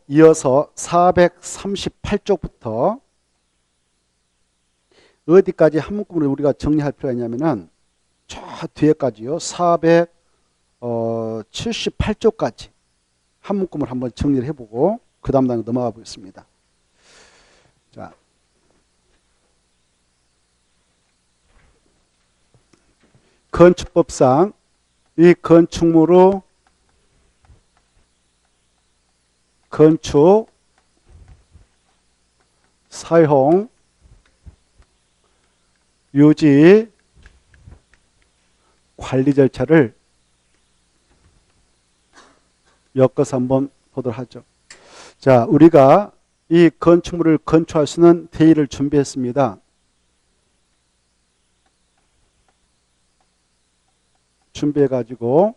이어서 438쪽부터 어디까지 한 문구를 우리가 정리할 필요가 있냐면은 저 뒤에까지요. 478쪽까지 한 문구를 한번 정리를 해보고 그 다음 단계 넘어가 보겠습니다. 자, 건축법상 이 건축물의 건축, 사용, 유지, 관리 절차를 엮어서 한번 보도록 하죠. 자, 우리가 이 건축물을 건축할 수 있는 데이를 준비했습니다. 준비해가지고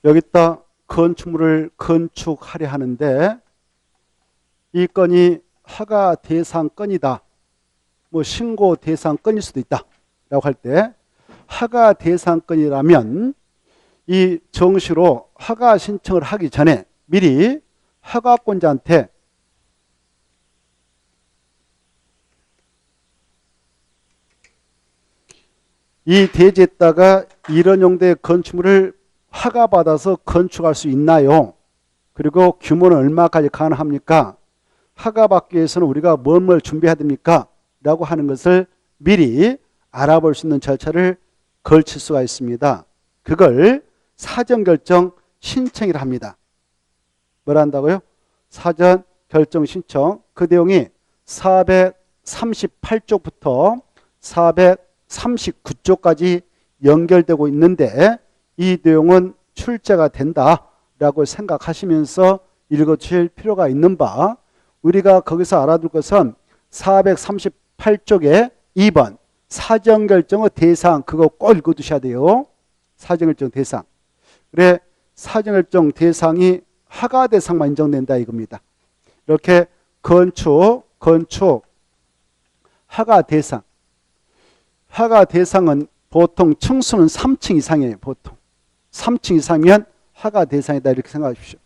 여기다 건축물을 건축하려 하는데 이 건이 허가 대상 건이다. 뭐 신고 대상 건일 수도 있다. 라고 할 때 허가 대상 건이라면 이 정시로 허가 신청을 하기 전에 미리 허가권자한테 이 대지에다가 이런 용도의 건축물을 허가받아서 건축할 수 있나요? 그리고 규모는 얼마까지 가능합니까? 허가받기 위해서는 우리가 뭘 준비해야 됩니까? 라고 하는 것을 미리 알아볼 수 있는 절차를 걸칠 수가 있습니다. 그걸 사전결정 신청이라 합니다. 뭘 한다고요? 사전결정 신청. 그 내용이 438쪽부터 439쪽까지 연결되고 있는데 이 내용은 출제가 된다라고 생각하시면서 읽어주실 필요가 있는 바, 우리가 거기서 알아둘 것은 438쪽에 2번 사전결정의 대상, 그거 꼭 읽어두셔야 돼요. 사전결정 대상. 그래, 사전결정 대상이 허가 대상만 인정된다 이겁니다. 이렇게 건축, 허가 대상. 허가 대상은 보통 층수는 3층 이상이에요. 보통 3층 이상이면 허가 대상이다 이렇게 생각하십시오.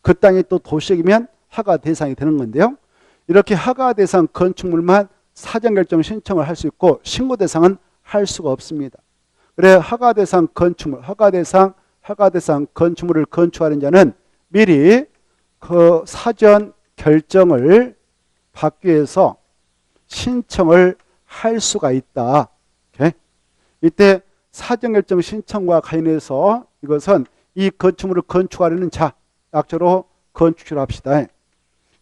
그 땅이 또 도시이면 허가 대상이 되는 건데요. 이렇게 허가 대상 건축물만 사전결정 신청을 할 수 있고 신고 대상은 할 수가 없습니다. 그래, 허가 대상 건축물, 허가 대상 건축물을 건축하는 자는 미리 그 사전 결정을 받기 위해서 신청을 할 수가 있다. 오케이? 이때 사전결정 신청과 관련해서 이것은 이 건축물을 건축하려는 자, 약자로 건축주로 합시다.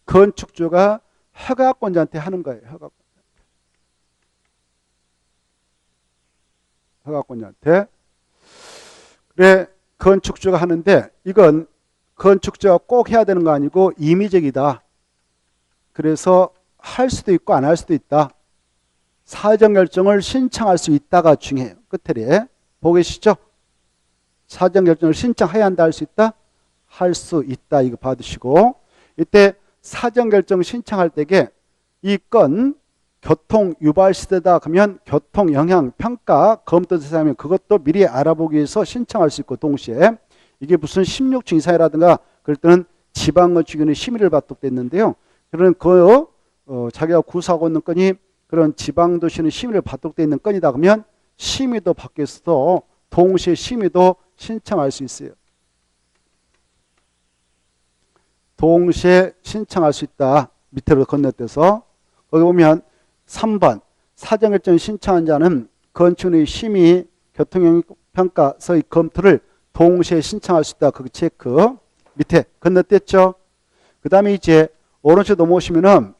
건축주가 허가권자한테 하는 거예요. 허가권자한테. 그래, 건축주가 하는데 이건 건축주가 꼭 해야 되는 거 아니고 임의적이다. 그래서 할 수도 있고 안 할 수도 있다. 사전결정을 신청할 수 있다가 중요해요. 끝에 보계시죠? 사전결정을 신청해야 한다, 할 수 있다? 할 수 있다. 이거 받으시고, 이때 사전결정 신청할 때에 이 건 교통 유발 시대다 그러면 교통 영향 평가 검토 대상이면 그것도 미리 알아보기 위해서 신청할 수 있고, 동시에 이게 무슨 16층 이상이라든가 그럴 때는 지방건축위원회 심의를 받도록 됐는데요. 그런 자기가 구사하고 있는 건이 그런 지방도시는 심의를 받도록 되어 있는 건이다 그러면 심의도 받기 위해서도 동시에 심의도 신청할 수 있어요. 동시에 신청할 수 있다. 밑으로 건너뛰어서 거기 보면 3번 사전결정 신청한 자는 건축의 심의 교통영향평가서의 검토를 동시에 신청할 수 있다. 거기 체크. 밑에 건너뛰었죠. 그 다음에 이제 오른쪽 넘어오시면은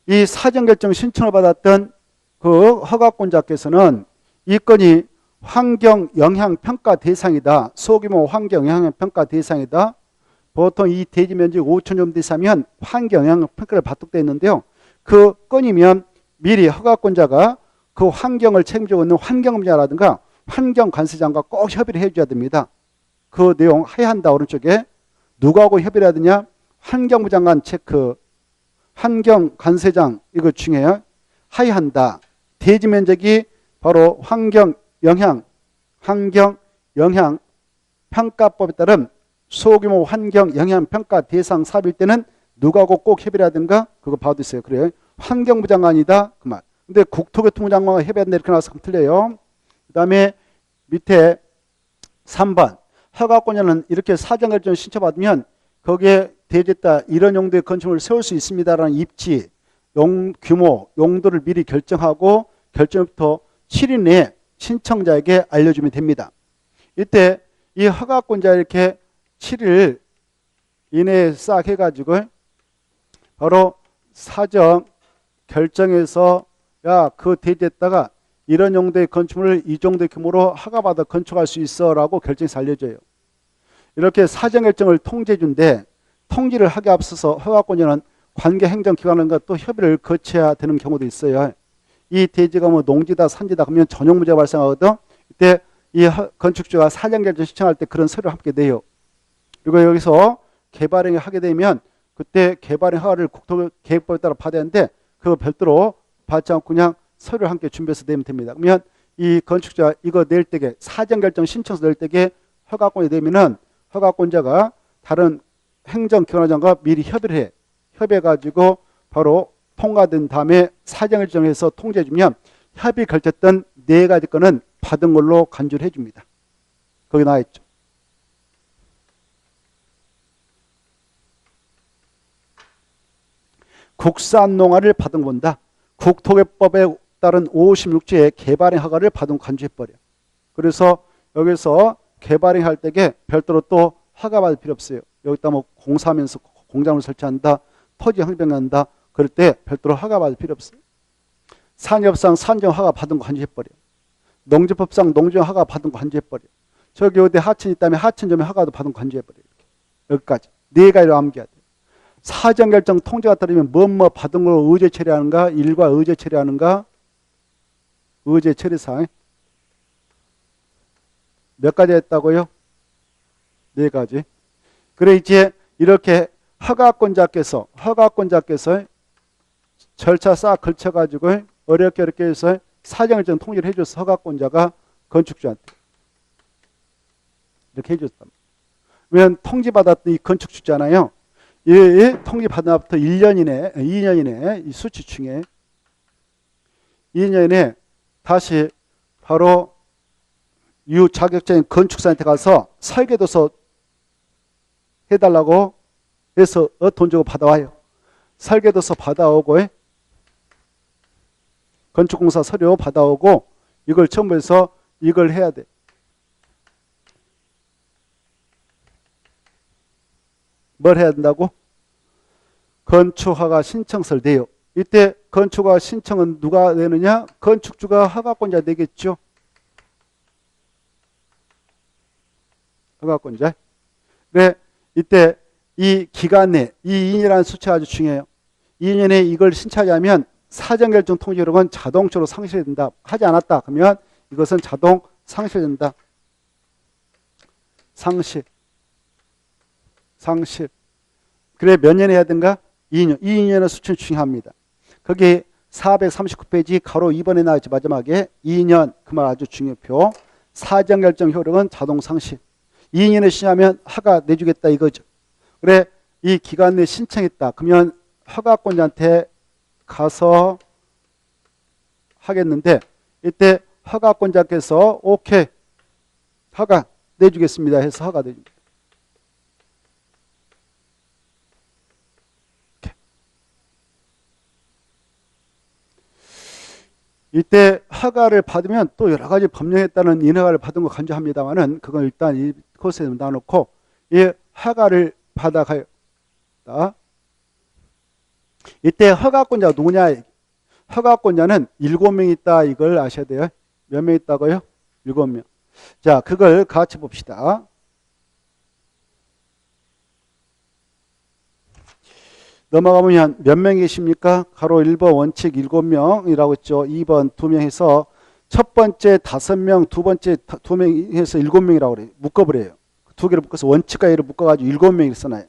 이 사전결정 신청을 받았던 그 허가권자께서는 이 건이 환경영향평가 대상이다. 소규모 환경영향평가 대상이다. 보통 이 대지 면적 5천 좀 이상이면 환경영향평가를 받도록 되어 있는데요. 그 건이면 미리 허가권자가 그 환경을 책임지고 있는 환경부장이라든가 환경관세장과 꼭 협의를 해줘야 됩니다. 그 내용 해야 한다. 오른쪽에 누구하고 협의를 해야 되냐? 환경부 장관 체크, 환경관세장 이거 중요해요. 해야 한다. 대지 면적이 바로 환경영향평가법에 따른 소규모 환경 영향평가 대상 사업일 때는 누구하고 꼭 협의를 하든가 그거 봐도 있어요. 그래요. 환경부 장관이다 그 말. 근데 국토교통부 장관과 협의한다 이렇게 나와서 틀려요. 그 다음에 밑에 3번 허가권자는 이렇게 사전결정 신청받으면 거기에 대제다 이런 용도의 건축물을 세울 수 있습니다라는 입지, 규모, 용도를 미리 결정하고 결정부터 7일 내에 신청자에게 알려주면 됩니다. 이때 이 허가권자 이렇게 7일 이내에 싹 해가지고 바로 사전 결정해서 야, 그 대지에다가 이런 용도의 건축물을 이 정도의 규모로 허가받아 건축할 수 있어 라고 결정해서 알려줘요. 이렇게 사전 결정을 통지해준데 통지를 하기 앞서서 허가권자는 관계 행정기관과 또 협의를 거쳐야 되는 경우도 있어요. 이 대지가 뭐 농지다 산지다 그러면 전용 문제가 발생하거든. 이때 이 건축주가 사전 결정 신청할 때 그런 서류를 함께 내요. 그리고 여기서 개발행위 하게 되면 그때 개발행 허가를 국토계획법에 따라 받아야 하는데 그거 별도로 받지 않고 그냥 서류를 함께 준비해서 내면 됩니다. 그러면 이 건축자 이거 낼 때게 사전 결정 신청서 낼 때게 허가권이 되면은 허가권자가 다른 행정기관장과 미리 협의를 해. 협의해가지고 바로 통과된 다음에 사전 결정해서 통지해주면 협의 결정했던 4가지 건은 받은 걸로 간주를 해줍니다. 거기 나와있죠. 국산 농화를 받은 건다. 국토개법에 따른 56조의 개발행 허가를 받은 간주해버려. 그래서 여기서 개발행 할 때에 별도로 또 허가 받을 필요 없어요. 여기다 뭐 공사하면서 공장을 설치한다, 토지 흥정한다, 그럴 때 별도로 허가 받을 필요 없어요. 산업상 산정 허가 받은 거 간주해버려. 농지법상 농지용 허가 받은 거 간주해버려. 저기 어디 하천 있다면 하천점에 허가도 받은 거 간주해버려. 이렇게. 여기까지 4가지로 암기해야 돼. 사전결정 통지가 따르면 뭐뭐 받은 걸 의제 처리하는가? 일과 의제 처리하는가? 의제 처리사항 몇 가지 했다고요? 4가지. 그래 이제 이렇게 허가권자께서 절차 싹 걸쳐가지고 어렵게 해서 사전결정 통지를 해줘서 허가권자가 건축주한테 이렇게 해줬단 말이에요. 왜냐면 통지받았던 이 건축주잖아요. 이 통지받은 날부터 2년 이내 이 수치 중에 2년 이내 다시 바로 유자격자인 건축사한테 가서 설계도서 해달라고 해서 돈 주고 받아와요. 설계도서 받아오고 건축공사 서류 받아오고 이걸 첨부해서 이걸 해야 돼. 뭘 해야 된다고? 건축허가 신청서를 내요. 이때 건축허가 신청은 누가 내느냐? 건축주가 허가권자 내겠죠. 허가권자. 그래 이때 이 기간 내, 이 2년이라는 수치가 아주 중요해요. 2년에 이걸 신청하자면 사전결정 통지 요령은 자동적으로 상실이 된다. 하지 않았다. 그러면 이것은 자동 상실된다. 상실. 그래 몇 년에 해야 된가? 2년. 2년의 수치는 중요합니다. 거기 439페이지 가로 2번에 나와있지 마지막에 2년 그 말 아주 중요표. 사전결정 효력은 자동 상실. 2년에 신청하면 허가 내주겠다 이거죠. 그래 이 기간 내에 신청했다. 그러면 허가권자한테 가서 하겠는데 이때 허가권자께서 오케이 허가 내주겠습니다 해서 허가 내줍니다. 이때 허가를 받으면 또 여러 가지 법령에 따른 인허가를 받은 거 간주합니다만은 그건 일단 이 코스에 놔놓고 이 허가를 받아가요. 이때 허가권자가 누구냐? 허가권자는 7명 있다 이걸 아셔야 돼요. 몇 명 있다고요? 7명. 자, 그걸 같이 봅시다. 넘어가면 몇 명 계십니까? 가로 1번 원칙 7명이라고 했죠. 2번 2명 해서 첫 번째 5명, 두 번째 2명 해서 7명이라고 그래요. 묶어버려요. 2개를 묶어서 원칙과 얘를 묶어가지고 7명이 써놔요.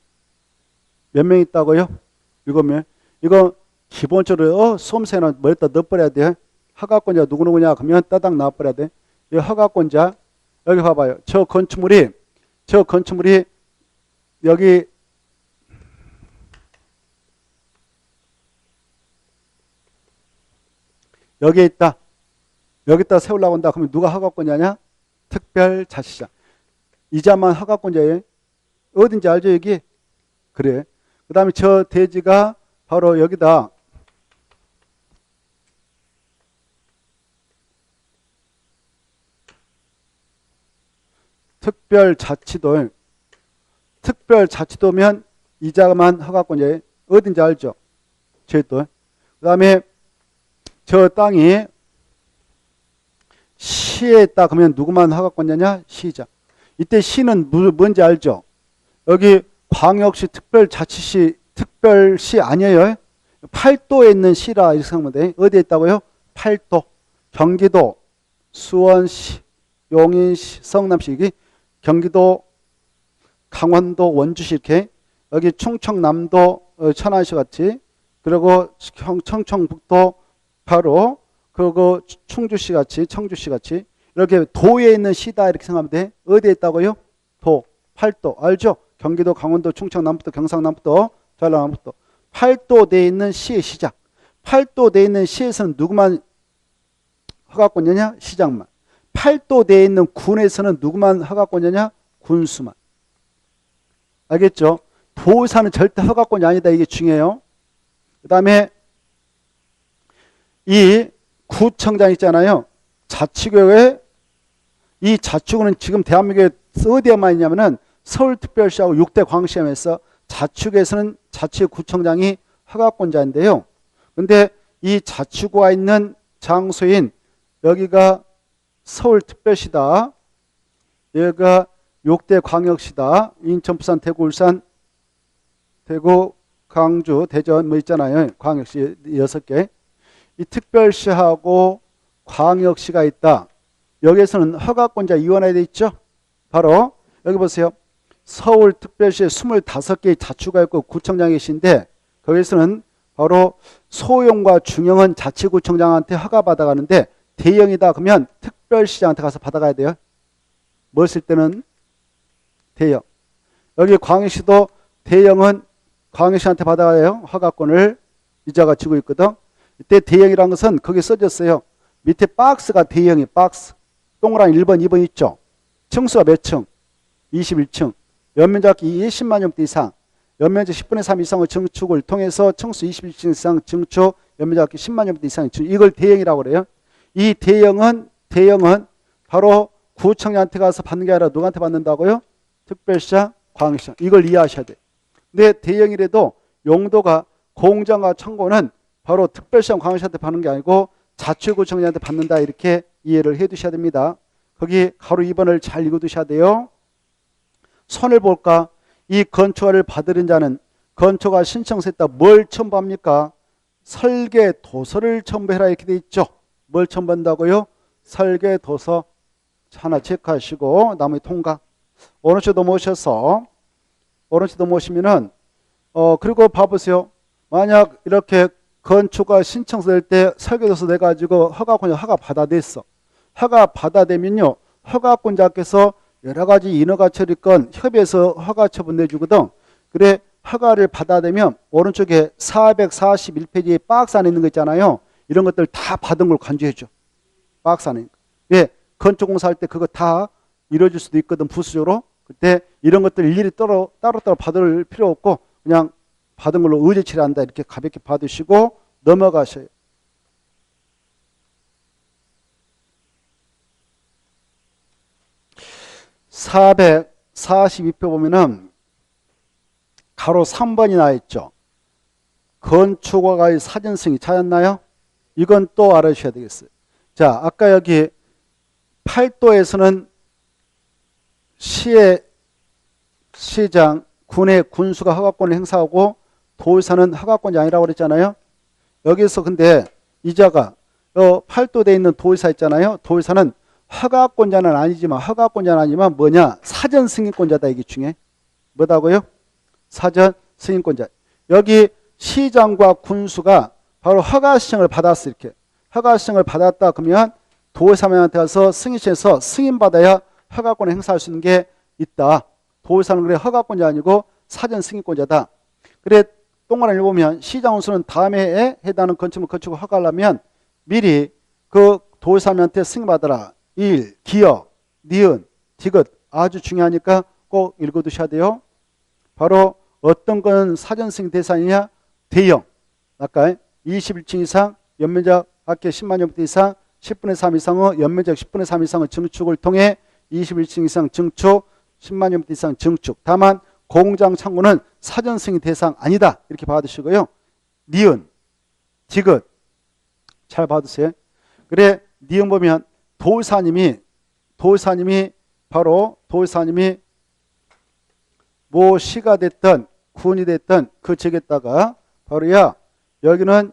몇 명 있다고요? 7명. 이거 기본적으로 수험생은 뭐에다 넣어버려야 돼. 허가권자 누구누구냐 그러면 따닥 나와버려야 돼. 이 허가권자 여기 봐봐요. 저 건축물이 여기 여기에 있다. 여기다 세우려고 한다. 그러면 누가 허가권자냐? 특별자치장. 이자만 허가권자예요. 어딘지 알죠, 여기? 그래. 그 다음에 저 대지가 바로 여기다. 특별자치도면 이자만 허가권자예요. 어딘지 알죠? 제도. 그 다음에 저 땅이 시에 있다 그러면 누구만 허가권자냐? 시장. 이때 시는 뭔지 알죠? 여기 광역시 특별자치시 특별시 아니에요. 팔도에 있는 시라 이렇게 생각하면 돼. 어디에 있다고요? 팔도. 경기도, 수원시, 용인시, 성남시, 이게 경기도, 강원도, 원주시 이렇게 여기 충청남도, 천안시 같이 그리고 청청북도 바로 그거 충주시 같이 청주시 같이 이렇게 도에 있는 시다 이렇게 생각하면 돼. 어디에 있다고요? 도, 팔도 알죠? 경기도, 강원도, 충청, 남북도, 경상남북도, 전라남북도. 팔도대에 있는 시의 시장. 팔도대에 있는 시에서는 누구만 허가권자냐? 시장만. 팔도대에 있는 군에서는 누구만 허가권자냐? 군수만. 알겠죠? 도사는 절대 허가권이 아니다. 이게 중요해요. 그 다음에 이 구청장 있잖아요. 자치구에 이 자치구는 지금 대한민국에 어디에만 있냐면은 서울특별시하고 6대 광시험에서 자치구에서는 자치구청장이 허가권자인데요. 근데 이 자치구가 있는 장소인 여기가 서울특별시다. 여기가 6대 광역시다. 인천, 부산, 대구, 울산, 대구, 광주, 대전 뭐 있잖아요. 광역시 6개. 이 특별시하고 광역시가 있다. 여기에서는 허가권자 위원회에 돼 있죠. 바로 여기 보세요. 서울특별시에 25개의 자치구가 있고 구청장이 계신데 거기서는 바로 소형과 중형은 자치구청장한테 허가받아 가는데 대형이다 그러면 특별시장한테 가서 받아가야 돼요. 뭐 쓸 때는 대형. 여기 광역시도 대형은 광역시한테 받아가야 해요. 허가권을 이자가 지고 있거든. 이때 대형이라는 것은 거기 써졌어요. 밑에 박스가 대형이 박스. 동그라미 1번, 2번 있죠. 층수가 몇 층? 21층. 연면적 20만 영대 이상. 연면적 10분의 3 이상의 증축을 통해서 층수 21층 이상 증축 연면적 10만 영대 이상의 증축. 이걸 대형이라고 그래요. 이 대형은 바로 구청장한테 가서 받는 게 아니라 누구한테 받는다고요? 특별시장, 광역시장. 이걸 이해하셔야 돼요. 근데 대형이라도 용도가 공장과 청구는 바로 특별시장, 광역시한테 받는 게 아니고 자치구청장한테 받는다 이렇게 이해를 해 두셔야 됩니다. 거기 가로 2번을 잘 읽어두셔야 돼요. 손을 볼까? 이 건축허가를 받으는 자는 건축허가 신청서에다 뭘 첨부합니까? 설계 도서를 첨부해라 이렇게 돼 있죠. 뭘 첨부한다고요? 설계 도서 하나 체크하시고 나머지 통과. 오른쪽도 모셔서 오른쪽도 모시면은 그리고 봐보세요. 만약 이렇게 건축허가 신청서 낼 때 설계도서 내가지고 허가권자 허가 받아냈어. 허가 받아내면요. 허가권자께서 여러 가지 인허가처리권 협의해서 허가처분 내주거든. 그래 허가를 받아내면 오른쪽에 441페이지에 박스 안에 있는 거 있잖아요. 이런 것들 다 받은 걸 간주해줘. 박스 안에. 왜? 건축공사 할 때 그거 다 이루어질 수도 있거든. 부수적으로. 그때 이런 것들 일일이 따로 받을 필요 없고 그냥 받은 걸로 의제 처리한다. 이렇게 가볍게 받으시고 넘어가셔요. (442표) 보면은 가로 3번이 나와 있죠. 건축허가의 사전 승인 찾았나요? 이건 또 알아주셔야 되겠어요. 자, 아까 여기 팔도에서는 시장, 군의 군수가 허가권을 행사하고 도의사는 허가권이 아니라고 그랬잖아요. 여기서 근데 이자가 팔도대에 있는 도의사 있잖아요. 도의사는 허가권자는 아니지만 뭐냐? 사전 승인권자다. 이게 중에 뭐다고요? 사전 승인권자. 여기 시장과 군수가 바로 허가 신청을 받았어. 이렇게 허가 신청을 받았다 그러면 도의사한테 가서 승인시켜서 승인받아야 허가권을 행사할 수 있는 게 있다. 도의사는 그래 허가권자 아니고 사전 승인권자다. 그래 동그라미를 보면 시장운수는 다음 해에 해당하는 건축물 건축을 허가하려면 미리 그 도의사님한테 승인받아라. 일, 기역, 니은, 디귿 아주 중요하니까 꼭 읽어두셔야 돼요. 바로 어떤 건 사전 승인 대상이냐? 대형. 아까 21층 이상 연면적 합계 10만 제곱미터 이상 10분의 3 이상의 연면적 10분의 3 이상의 증축을 통해 21층 이상 증축 10만 제곱미터 이상 증축. 다만 공장 창고는 사전 승인 대상 아니다. 이렇게 받으시고요. 니은, 디귿 잘 받으세요. 그래 니은 보면 도의사님이 바로 도의사님이 뭐 시가 됐든 군이 됐든 그 지역에다가 바로야 여기는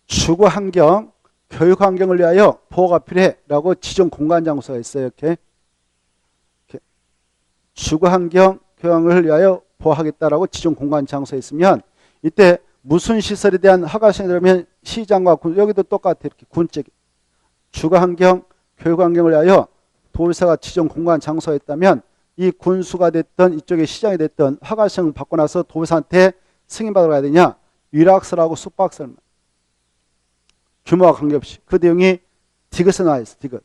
주거환경, 교육환경을 위하여 보호가 필요해라고 지정 공간 장소가 있어요. 이렇게 주거환경, 교육을 위하여 보호하겠다라고 지정 공간 장소에 있으면 이때 무슨 시설에 대한 허가 신청이 들어오면 시장과 군, 여기도 똑같아. 이렇게 군적 주거환경, 교육환경을 위하여 도의사가 지정 공간 장소에 있다면 이 군수가 됐든 이쪽에 시장이 됐든 허가 신청 받고 나서 도의사한테 승인받으러 가야 되냐? 위락설하고 숙박설만. 규모와 관계없이. 그 내용이 디귿에 나와 있어. 디귿.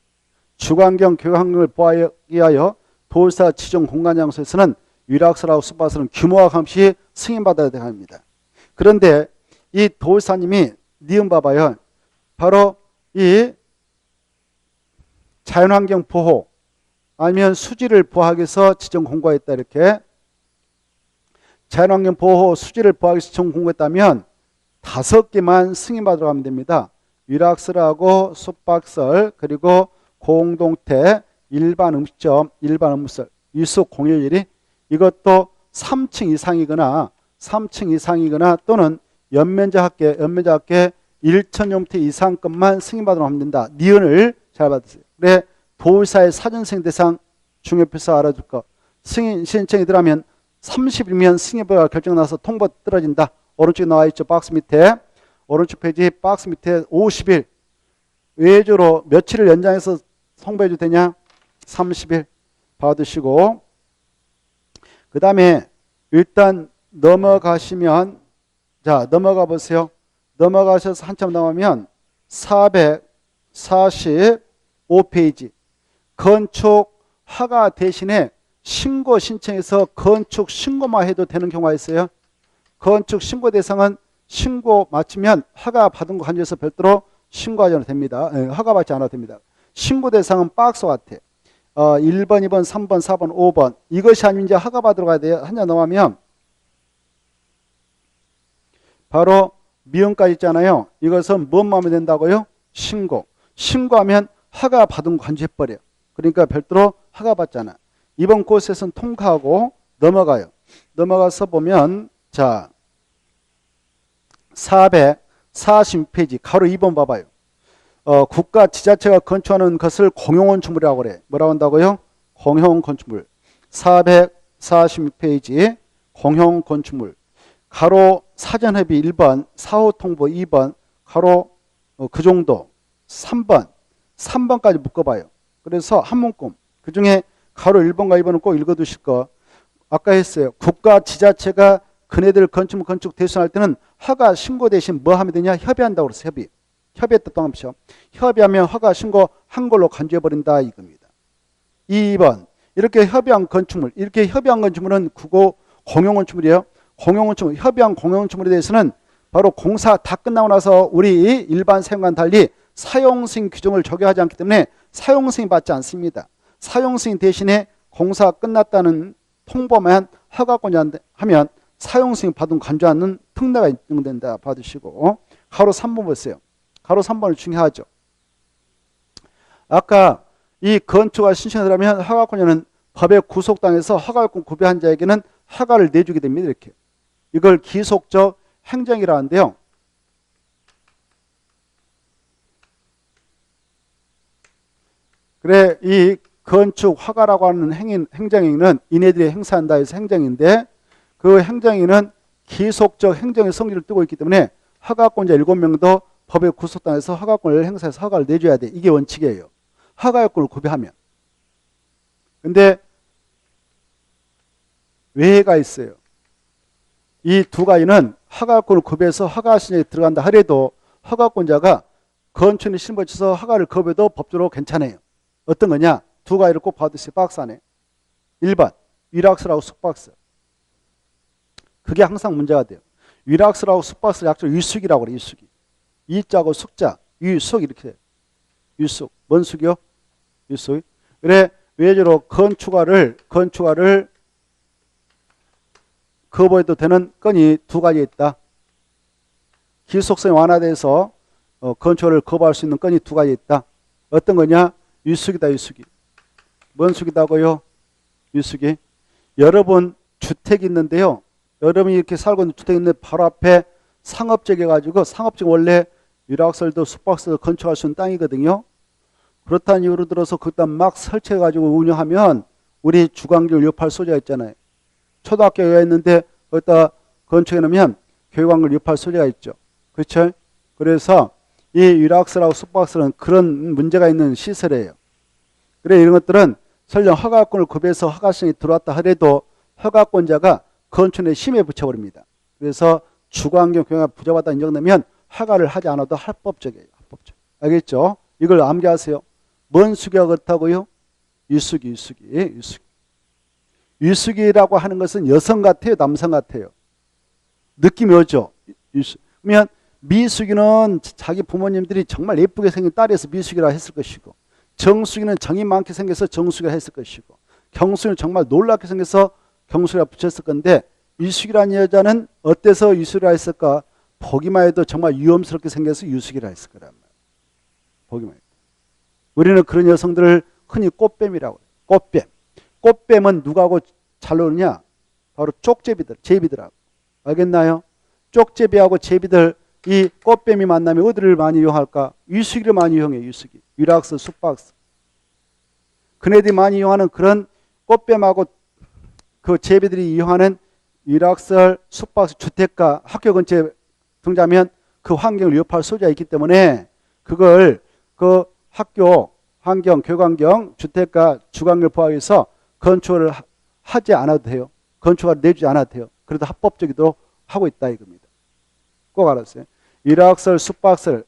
주거환경, 교육환경을 보호하기 위하여 도의사 지정 공간 장소에서는 위락설하고 숙박설은 규모와 관계없이 승인받아야 합니다. 그런데 이 도의사님이 니은 봐봐요. 바로 이 자연환경 보호 아니면 수지를 보호하기 위해서 지정 공고했다. 이렇게 자연환경 보호 수지를 보호하기 위해서 지정 공고했다면 5개만 승인받으러 가면 됩니다. 위락설하고 숙박설 그리고 공동태 일반 음식점 일반 업무설 위숙 공휴일이 이것도 3층 이상이거나 또는 연면적 합계 1,000제곱미터 이상 것만 승인받으러 가면 된다. 니은을 잘 받으세요. 그래 도의사의 사전승인 대상 중요표서 알아둘 거. 승인 신청이 들어가면 30일이면 승인보가 결정나서 통보 떨어진다. 오른쪽에 나와 있죠. 박스 밑에. 오른쪽 페이지 박스 밑에 50일. 외주로 며칠을 연장해서 통보해도 되냐? 30일 받으시고 그 다음에 일단 넘어가시면 자 넘어가 보세요. 넘어가셔서 한참 나오면 445페이지 건축 허가 대신에 신고 신청해서 건축 신고만 해도 되는 경우가 있어요. 건축 신고 대상은 신고 마치면 허가 받은 거 간주해서 별도로 신고하지 않아도 됩니다. 허가 받지 않아도 됩니다. 신고 대상은 박스 같아. 1번, 2번, 3번, 4번, 5번 이것이 아니면 이제 허가 받으러 가야 돼요. 한자 넘어가면 바로 미음까지 있잖아요. 이것은 뭔 하면 된다고요? 신고. 신고하면 허가 받은 거 간주해버려요. 그러니까 별도로 허가 받잖아. 이번 코스에서는 통과하고 넘어가요. 넘어가서 보면 자 446페이지 가로 2번 봐봐요. 국가 지자체가 건축하는 것을 공용건축물이라고 그래. 뭐라고 한다고요? 공용건축물. 446페이지 공용건축물. 가로 사전협의 1번, 사후통보 2번, 가로 그 정도 3번까지 묶어봐요. 그래서 한 문구. 그 중에 가로 1번과 2번은 꼭 읽어두실 거. 아까 했어요. 국가 지자체가 그네들 건축 대수할 때는 허가 신고 대신 뭐 하면 되냐? 협의한다고 그랬어요. 협의했다 동함시죠. 협의하면 허가 신고한 걸로 간주해버린다 이겁니다. 2번 이렇게 협의한 건축물은 국고 공용건축물이에요. 공용건축물, 협의한 공용건축물에 대해서는 바로 공사 다 끝나고 나서 우리 일반 사용과는 달리 사용승인 규정을 적용하지 않기 때문에 사용승인 받지 않습니다. 사용승인 대신에 공사 끝났다는 통보만 허가권자 하면 사용승인 받은 간주하는 특례가 인정된다 받으시고 가로 3번 보세요. 가로 3번은 중요하죠. 아까 이 건축가 신청하려면 허가권자는 법에 구속당해서 허가권 구비한 자에게는 허가를 내주게 됩니다. 이렇게. 이걸 기속적 행정이라 하는데요. 그래 이 건축 허가라고 하는 행정행위는 이네들이 행사한다 해서 행정인데 그 행정행위는 기속적 행정의 성질을 띠고 있기 때문에 허가권자 7명도 법에 구속당해서 허가권을 행사해서 허가를 내줘야 돼. 이게 원칙이에요. 허가권을 구비하면. 근데 외해가 있어요. 이 두 가지는 허가권을 구비해서 허가 신청에 들어간다 하더라도 허가권자가 건축에 실무처에서 허가를 거부해도 법적으로 괜찮아요. 어떤 거냐? 두 가지를 꼭 봐두세요. 박스 안에. 1번 위락설하고 숙박설. 그게 항상 문제가 돼요. 위락설하고 숙박설 약간 위숙이라고 그래요. 위숙이. 이자고 숙자. 위숙 이렇게 돼요. 위숙. 뭔 숙이요? 위숙. 그래 외적으로 건축화를 거부해도 되는 건이 두 가지 있다. 기속성이 완화돼서 건축을 거부할 수 있는 건이 두 가지 있다. 어떤 거냐? 위숙이다. 위숙이. 뭔 숙이다고요? 위숙이. 여러분 주택이 있는데요. 여러분이 이렇게 살고 있는 주택이 있는데 바로 앞에 상업지역 해가지고 상업지역 원래 위락설도 숙박설도 건축할 수 있는 땅이거든요. 그렇다는 이유로 들어서 거기다 막 설치해가지고 운영하면 우리 주관기를 위협할 소지가 있잖아요. 초등학교가 있는데 거기다 건축해놓으면 교육환경을 위협할 소지가 있죠. 그렇죠? 그래서 이 위락설하고 숙박설은 그런 문제가 있는 시설이에요. 그래 이런 것들은 설령 허가권을 구비해서 허가성이 들어왔다 하더라도 허가권자가 건축의 심에 붙여버립니다. 그래서 주거환경 교육이 부족하다 인정되면 허가를 하지 않아도 합법적이에요. 합법적. 알겠죠? 이걸 암기하세요. 뭔 수기가 그렇다고요? 유수기. 유수기라고 하는 것은 여성 같아요? 남성 같아요? 느낌이 오죠? 그러면 미숙이는 자기 부모님들이 정말 예쁘게 생긴 딸이어서 미숙이라 했을 것이고, 정숙이는 정이 많게 생겨서 정숙이라 했을 것이고, 경숙이는 정말 놀랍게 생겨서 경숙이라 붙였을 건데, 유숙이라는 여자는 어때서 유숙이라 했을까? 보기만 해도 정말 위험스럽게 생겨서 유숙이라 했을 거란 말이에요. 보기만 해도. 우리는 그런 여성들을 흔히 꽃뱀이라고 해요. 꽃뱀. 꽃뱀은 누구하고 잘 노느냐? 바로 쪽제비들, 제비들하고. 알겠나요? 쪽제비하고 제비들, 이 꽃뱀이 만나면 어디를 많이 이용할까? 유숙이를 많이 이용해요. 유숙이. 위락설, 숙박설. 그네들이 많이 이용하는 그런 꽃뱀하고 그 제비들이 이용하는 위락설, 숙박설, 주택가, 학교 근처에 등장하면 그 환경을 위협할 소지가 있기 때문에 그걸 그 학교 환경, 교육환경, 주택가, 주관을 보호하기 위해서 건축을 하지 않아도 돼요. 건축을 내주지 않아도 돼요. 그래도 합법적이도록 하고 있다 이겁니다. 꼭 알았어요. 위락설, 숙박설,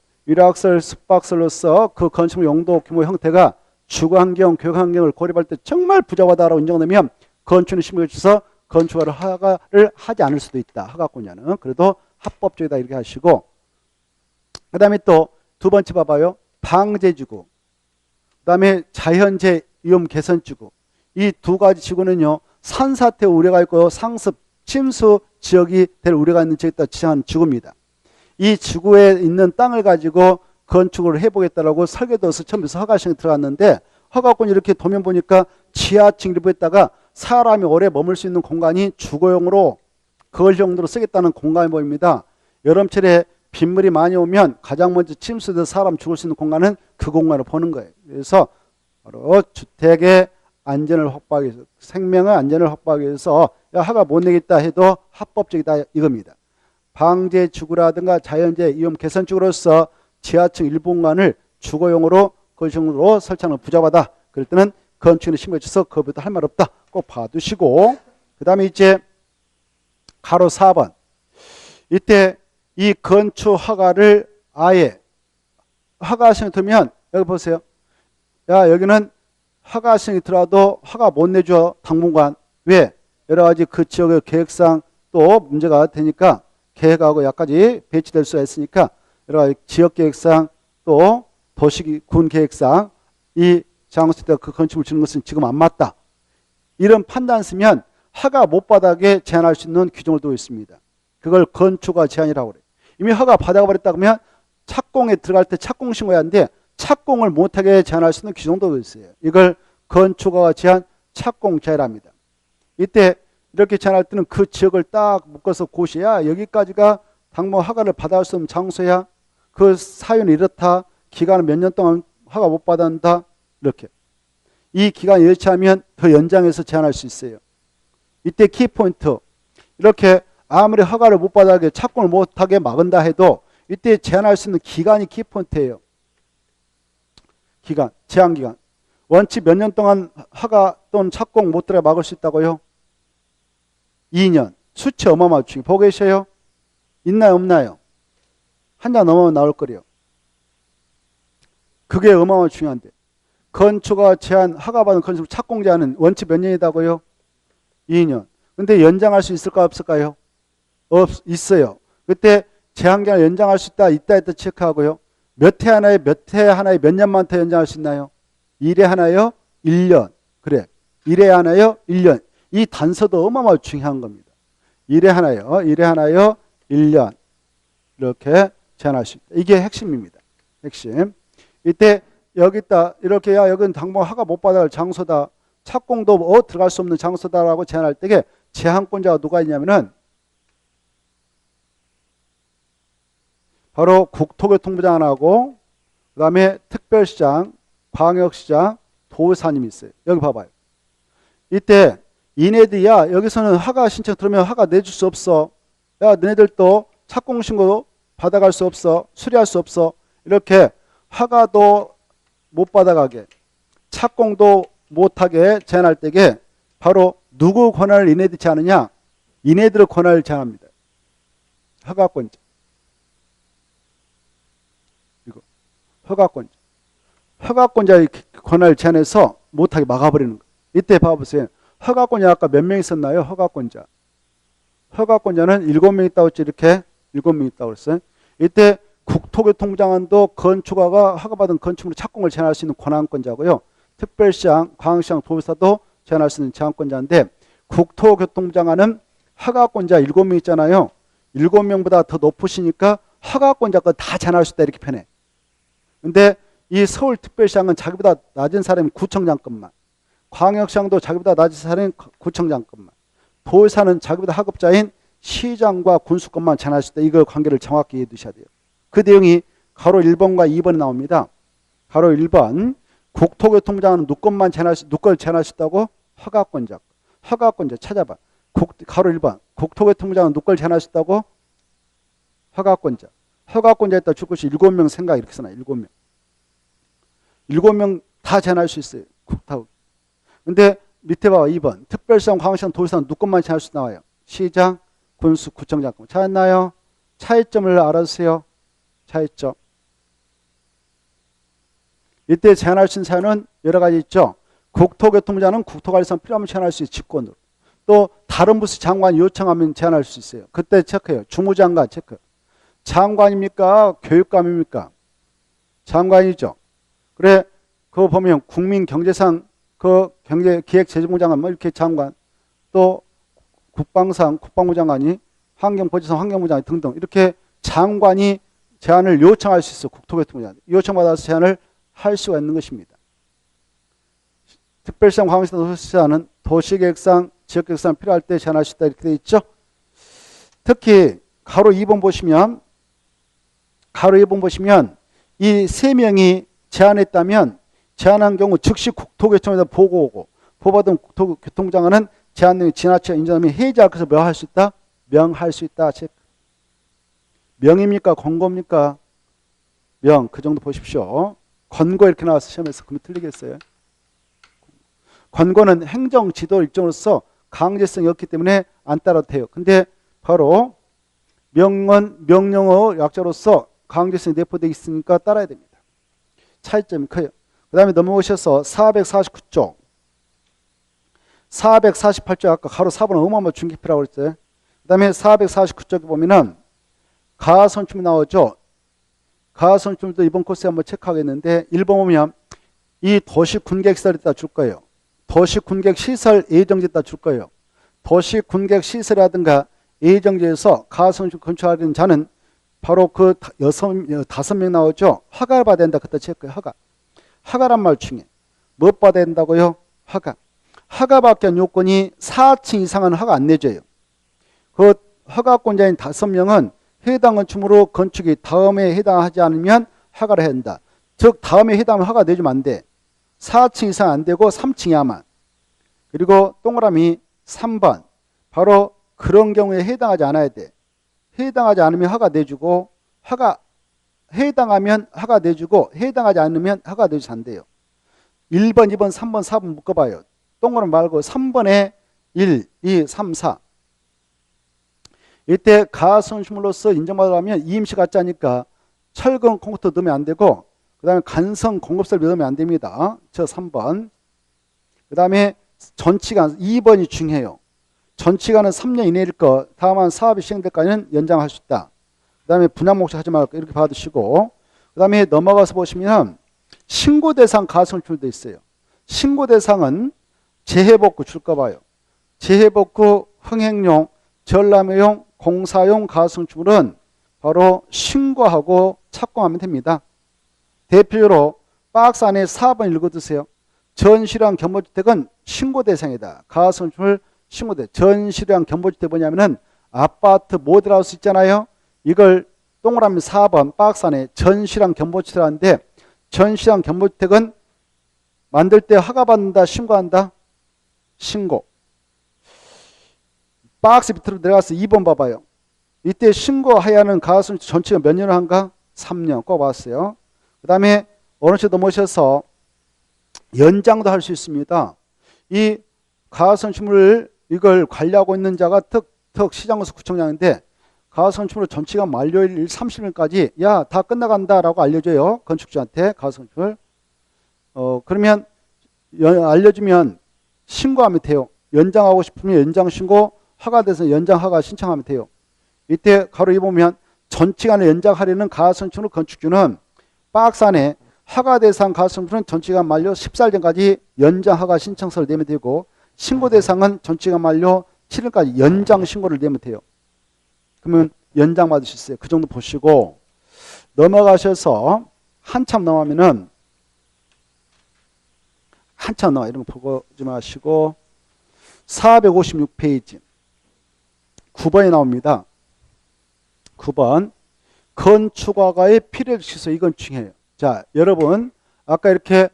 숙박설로서 그 건축물 용도, 규모, 형태가 주거환경, 교육환경을 고려할 때 정말 부족하다고 인정되면 건축의 심의에 있어서 건축을 허가를 하지 않을 수도 있다. 허가권자는. 그래도 합법적이다 이렇게 하시고, 그 다음에 또 두 번째 봐봐요. 방제지구, 그 다음에 자연재해 위험 개선지구. 이 두 가지 지구는요, 산사태 우려가 있고 상습, 침수 지역이 될 우려가 있는 지역에 지정한 지구입니다. 이 지구에 있는 땅을 가지고 건축을 해보겠다라고 설계도에서 처음에서 허가청이 들어갔는데, 허가권이 이렇게 도면 보니까 지하층 일부에다가 사람이 오래 머물 수 있는 공간이 주거용으로 거울용도로 쓰겠다는 공간이 보입니다. 여름철에 빗물이 많이 오면 가장 먼저 침수돼서 사람 죽을 수 있는 공간은 그 공간을 보는 거예요. 그래서 바로 주택의 안전을 확보하기 위해서, 생명의 안전을 확보하기 위해서 허가 못 내겠다 해도 합법적이다 이겁니다. 방제지구라든가 자연재해 위험 개선지구로서 지하층 일부 공간을 주거용으로 거울용으로 설치하는 걸 부잡하다. 그럴 때는 건축인의 심의에 있어서 그것도 할 말 없다. 꼭 봐두시고, 그 다음에 이제 가로 4번. 이때 이 건축 허가를 아예 허가신이 들면 여기 보세요. 야, 여기는 허가신이 들어도 허가 못 내줘 당분간. 왜? 여러 가지 그 지역의 계획상 또 문제가 되니까 계획하고 약까지 배치될 수가 있으니까 여러 가지 지역 계획상 또 도시 군 계획상 이 장소에 그 건축을 짓는 것은 지금 안 맞다. 이런 판단 쓰면 허가 못 받게 제한할 수 있는 규정을 두고 있습니다. 그걸 건축허가 제한이라고 그래요. 이미 허가 받아버렸다 그러면 착공에 들어갈 때 착공 신고해야 하는데 착공을 못하게 제한할 수 있는 규정도 있어요. 이걸 건축허가 제한, 착공 제한합니다. 이때 이렇게 제한할 때는 그 지역을 딱 묶어서 고시야 여기까지가 당분 허가를 받아올 수 없는 장소야. 그 사유는 이렇다. 기간은 몇 년 동안 허가 못 받았다. 이렇게. 이 기간이 여차하면 더 연장해서 제한할 수 있어요. 이때 키포인트. 이렇게 아무리 허가를 못 받아게 착공을 못하게 막은다 해도 이때 제한할 수 있는 기간이 키포인트예요. 기간, 제한기간. 원칙 몇 년 동안 허가 또는 착공 못 들어 막을 수 있다고요? 2년. 수치 어마어마하게 중요해요. 보고 계셔요? 있나요? 없나요? 한 장 넘으면 나올 거래요. 그게 어마어마하게 중요한데. 건축가 제한, 허가받은 건축 착공 제한은 원칙 몇 년이다고요? 2년. 근데 연장할 수 있을까 없을까요? 있어요. 그때 제한기간을 연장할 수 있다 했다 체크하고요. 몇 해 하나에 몇 년만 더 연장할 수 있나요? 1회 하나요? 1년. 그래. 1회 하나요? 1년. 이 단서도 어마어마하게 중요한 겁니다. 1회 하나요? 1년. 이렇게 제한할 수 있다. 이게 핵심입니다. 핵심. 이때 여기다 이렇게 여기는 당분 허가 못 받을 장소다. 착공도 들어갈 수 없는 장소다라고 제한할 때에 제한권자가 누가 있냐면은 바로 국토교통부장관하고 그 다음에 특별시장, 광역시장, 도사님이 있어요. 여기 봐봐요. 이때 이네들이야 여기서는 허가 신청 들으면 허가 내줄 수 없어. 야 너네들도 착공신고 받아갈 수 없어. 수리할 수 없어. 이렇게 허가도 못 받아가게 착공도 못하게 제한할 때에 바로 누구 권한을 이네들이 제한하느냐? 이네들의 권한을 제한합니다. 허가권자. 허가권자의 권한을 제한해서 못하게 막아버리는 거예요. 이때 봐보세요. 허가권자 아까 몇 명 있었나요? 허가권자. 허가권자는 7명 있다고 했죠. 이렇게 7명 있다고 그랬어요. 이때 국토교통부장관도 건축가가 허가받은 건축물로 착공을 제한할 수 있는 권한권자고요. 특별시장, 광역시장, 도지사도 제한할 수 있는 제한권자인데 국토교통부장관은 허가권자 7명 있잖아요. 7명보다 더 높으시니까 허가권자가 다 제한할 수 있다 이렇게 편해. 근데 이 서울특별시장은 자기보다 낮은 사람이 구청장급만, 광역시장도 자기보다 낮은 사람이 구청장급만, 도지사는 자기보다 하급자인 시장과 군수급만 제한할 수 있다. 이거 관계를 정확히 이해해 두셔야 돼요. 그 내용이 가로 1번과 2번에 나옵니다. 가로 1번 국토교통부장은 누건만 누걸 제한할 수 있다고? 허가권자. 허가권자 찾아봐. 가로 1번 국토교통부장은 누걸 제한할 수 있다고? 허가권자. 허가권자에다 줄 것이 7명 생각 이렇게 써놔요. 7명. 7명 다 제한할 수 있어요. 근데 밑에 봐봐. 2번. 특별시장, 광역시장, 도지사는 누건만 제한할 수 나와요. 시장, 군수, 구청장. 찾았나요? 차이점을 알아주세요. 차이점. 이때 제한할 수 있는 사유는 여러 가지 있죠. 국토교통부장은 국토관리상 필요하면 제한할 수 있어요. 직권으로. 또 다른 부서 장관이 요청하면 제한할 수 있어요. 그때 체크해요. 주무장관 체크. 장관입니까? 교육감입니까? 장관이죠. 그래, 그거 보면 국민경제상 그 경제기획재정부장관 뭐 이렇게 장관, 또 국방상 국방부 장관이 환경보지상 환경부장관 등등 이렇게 장관이 제한을 요청할 수 있어. 국토교통부장 요청받아서 제한을 할 수가 있는 것입니다. 특별시장, 광역시장, 도시시장은 도시계획상, 지역계획상 필요할 때 제한할 수 있다 이렇게 되어 있죠. 특히 가로 2번 보시면 이 3명이 제한했다면 제한한 경우 즉시 국토교통부에다 보고 오고 보고받은 국토교통부장관은 제한 내용이 지나쳐 인정하면 해지할 것을 명할 수 있다. 명할 수 있다. 명입니까? 권고입니까? 명. 그 정도 보십시오. 권고 이렇게 나와서 시험에서 그러면 틀리겠어요? 권고는 행정 지도 일정으로서 강제성이 없기 때문에 안 따라도 돼요. 근데 바로 명령어 약자로서 강제성이 내포되어 있으니까 따라야 됩니다. 차이점이 커요. 그 다음에 넘어오셔서 449쪽. 448쪽 아까 가로 4번은 어마어마 중기표라고 그랬어요. 그 다음에 449쪽에 보면은 가하선출이 나오죠. 가하선출도 이번 코스에 한번 체크하겠는데 1번 보면 이 도시군객시설에다 줄 거예요. 도시군객시설 예정지에다 줄 거예요. 도시군객시설이라든가 예정지에서 가하선출 건축하려는 자는 바로 그 5명 나오죠. 허가를 받아야 된다. 그때 체크해요. 허가란 말 중에 뭐 받아야 된다고요? 허가. 허가밖에 요건이 4층 이상은 허가 안 내줘요. 그 허가권자인 5명은 해당 건축물로 건축이 다음에 해당하지 않으면 허가를 해야 된다. 즉 다음에 해당하면 허가 내주면 안 돼. 4층 이상 안 되고 3층이야만. 그리고 동그라미 3번. 바로 그런 경우에 해당하지 않아야 돼. 해당하지 않으면 허가 내주고 해당하면 허가 내주고 해당하지 않으면 허가 내주지 안 돼요. 1번, 2번, 3번, 4번 묶어봐요. 동그라미 말고 3번에 1, 2, 3, 4. 이때 가성식물로서 인정받으려면 이임시 가짜니까 철근 콘크리트 넣으면 안 되고 그 다음에 간성 공급설 넣으면 안 됩니다. 저 3번. 그 다음에 전치간 2번이 중요해요. 전치간은 3년 이내일 거 다만 사업이 시행될까지는 연장할 수 있다. 그 다음에 분양 목적 하지 말고 이렇게 받으시고 그 다음에 넘어가서 보시면 신고 대상 가성식물도 있어요. 신고 대상은 재해복구 줄까 봐요. 재해복구 흥행용, 전람회용, 공사용 가성식물은 바로 신고하고 착공하면 됩니다. 대표로 박스 안에 4번 읽어두세요. 전시량 견보주택은 신고 대상이다. 가성식물 신고대. 전시량 견보주택 뭐냐면은 아파트 모델하우스 있잖아요. 이걸 동그라미 4번 박스 안에 전시량 견보주택하는데 전시량 견보주택은 만들 때 허가받는다, 신고한다? 신고. 박스 밑으로 내려가서 2번 봐봐요. 이때 신고해야 하는 가성식 전체가 몇 년을 한가? 3년 꼭 봤어요. 그 다음에 어느 정도 넘으셔서 연장도 할 수 있습니다. 이 가성식물 이걸 관리하고 있는 자가 특 시장에서 구청장인데 가성식물 전치가 만료일 30일까지 야, 다 끝나간다라고 알려줘요. 건축주한테 가성식물. 그러면 알려주면 신고하면 돼요. 연장하고 싶으면 연장 신고, 허가돼서 연장 허가 신청하면 돼요. 이때 가로 보면 전치간을 연장하려는 가성식물 건축주는 박스 안에 허가 대상 가성식물은 전치간 만료 14일 전까지 연장 허가 신청서를 내면 되고 신고 대상은 전치간 만료 7일까지 연장 신고를 내면 돼요. 그러면 연장 받을 수 있어요. 그 정도 보시고 넘어가셔서 한참 넘어가면은 한참 넘어 이런 거 보지 마시고 456페이지 9번이 나옵니다. 9번 건축허가의 필요적 취소. 이건 중요해요. 자, 여러분 아까 이렇게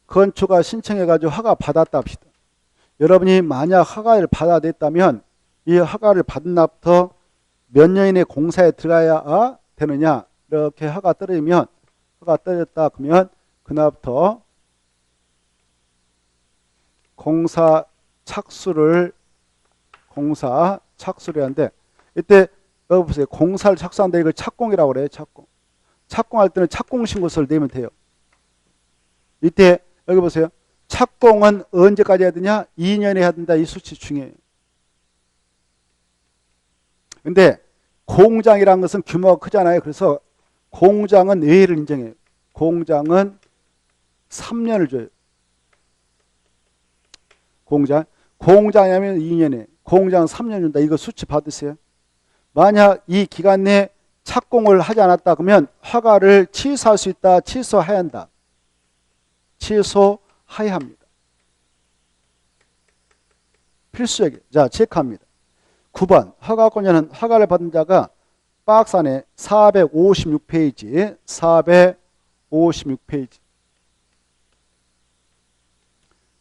건축허가 신청해가지고 허가 받았다 합시다. 여러분이 만약 허가를 받아냈다면 이 허가를 받은 날부터 몇 년 이내 공사에 들어가야 되느냐. 이렇게 허가 떨어지면 허가 떨어졌다 그러면 그날부터 공사 착수를 하는데 이때 여기 보세요. 공사를 착수한다. 이걸 착공이라고 그래요. 착공할 때는 착공신고서를 내면 돼요. 이때 여기 보세요. 착공은 언제까지 해야 되냐? 2년에 해야 된다. 이 수치 중요해요. 근데 공장이라는 것은 규모가 크잖아요. 그래서 공장은 예외를 인정해요. 공장은 3년을 줘요. 공장이면 2년에, 공장은 3년 준다. 이거 수치 받으세요. 만약 이 기간 내에 착공을 하지 않았다 그러면 허가를 취소할 수 있다. 취소해야 한다. 취소해야 합니다. 필수적이에요. 자, 체크합니다. 9번 허가권자는 허가를 받은 자가 박스 안에 456페이지 456페이지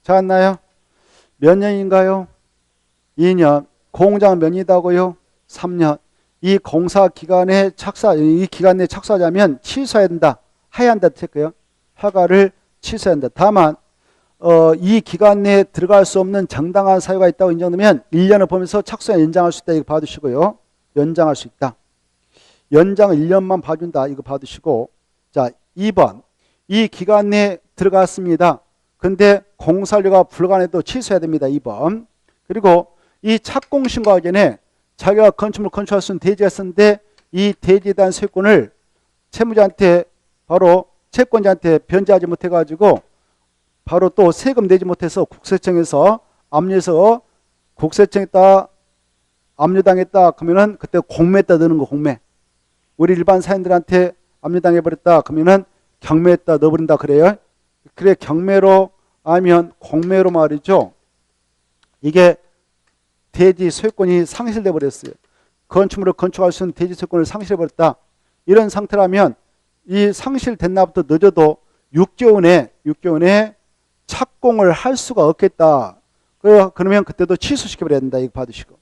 찾았나요? 몇 년인가요? 2년. 공장은 몇 년이다고요? 3년. 이 공사 기간에 이 기간 내에 착수하자면 취소해야 된다. 해야 한다. 체크요. 허가를 취소해야 한다. 다만 이 기간 내에 들어갈 수 없는 정당한 사유가 있다고 인정되면 1년을 보면서 착수에 연장할 수 있다. 이거 봐두시고요. 연장할 수 있다. 연장을 1년만 봐준다. 이거 봐두시고. 자, 2번. 이 기간 내에 들어갔습니다. 근데 공사료가 불가능해도 취소해야 됩니다. 2번. 그리고 이 착공 신고하기 전에 자기가 건축물 건축할 수 있는 대지가 있었는데 이 대지에 대한 세권을 채무자한테 바로 채권자한테 변제하지 못해가지고 바로 또 세금 내지 못해서 국세청에서 압류해서 국세청에다 압류당했다 그러면은 그때 공매에다 넣는 거. 공매. 우리 일반 사람들한테 압류당해버렸다 그러면은 경매에다 넣어버린다 그래요. 그래 경매로 아니면 공매로 말이죠. 이게 대지 소유권이 상실돼 버렸어요. 건축물을 건축할 수 있는 대지 소유권을 상실해 버렸다. 이런 상태라면 이 상실된 날부터 늦어도 6개월 내에 착공을 할 수가 없겠다. 그러면 그때도 취소시켜버려야 된다. 이거 받으시고.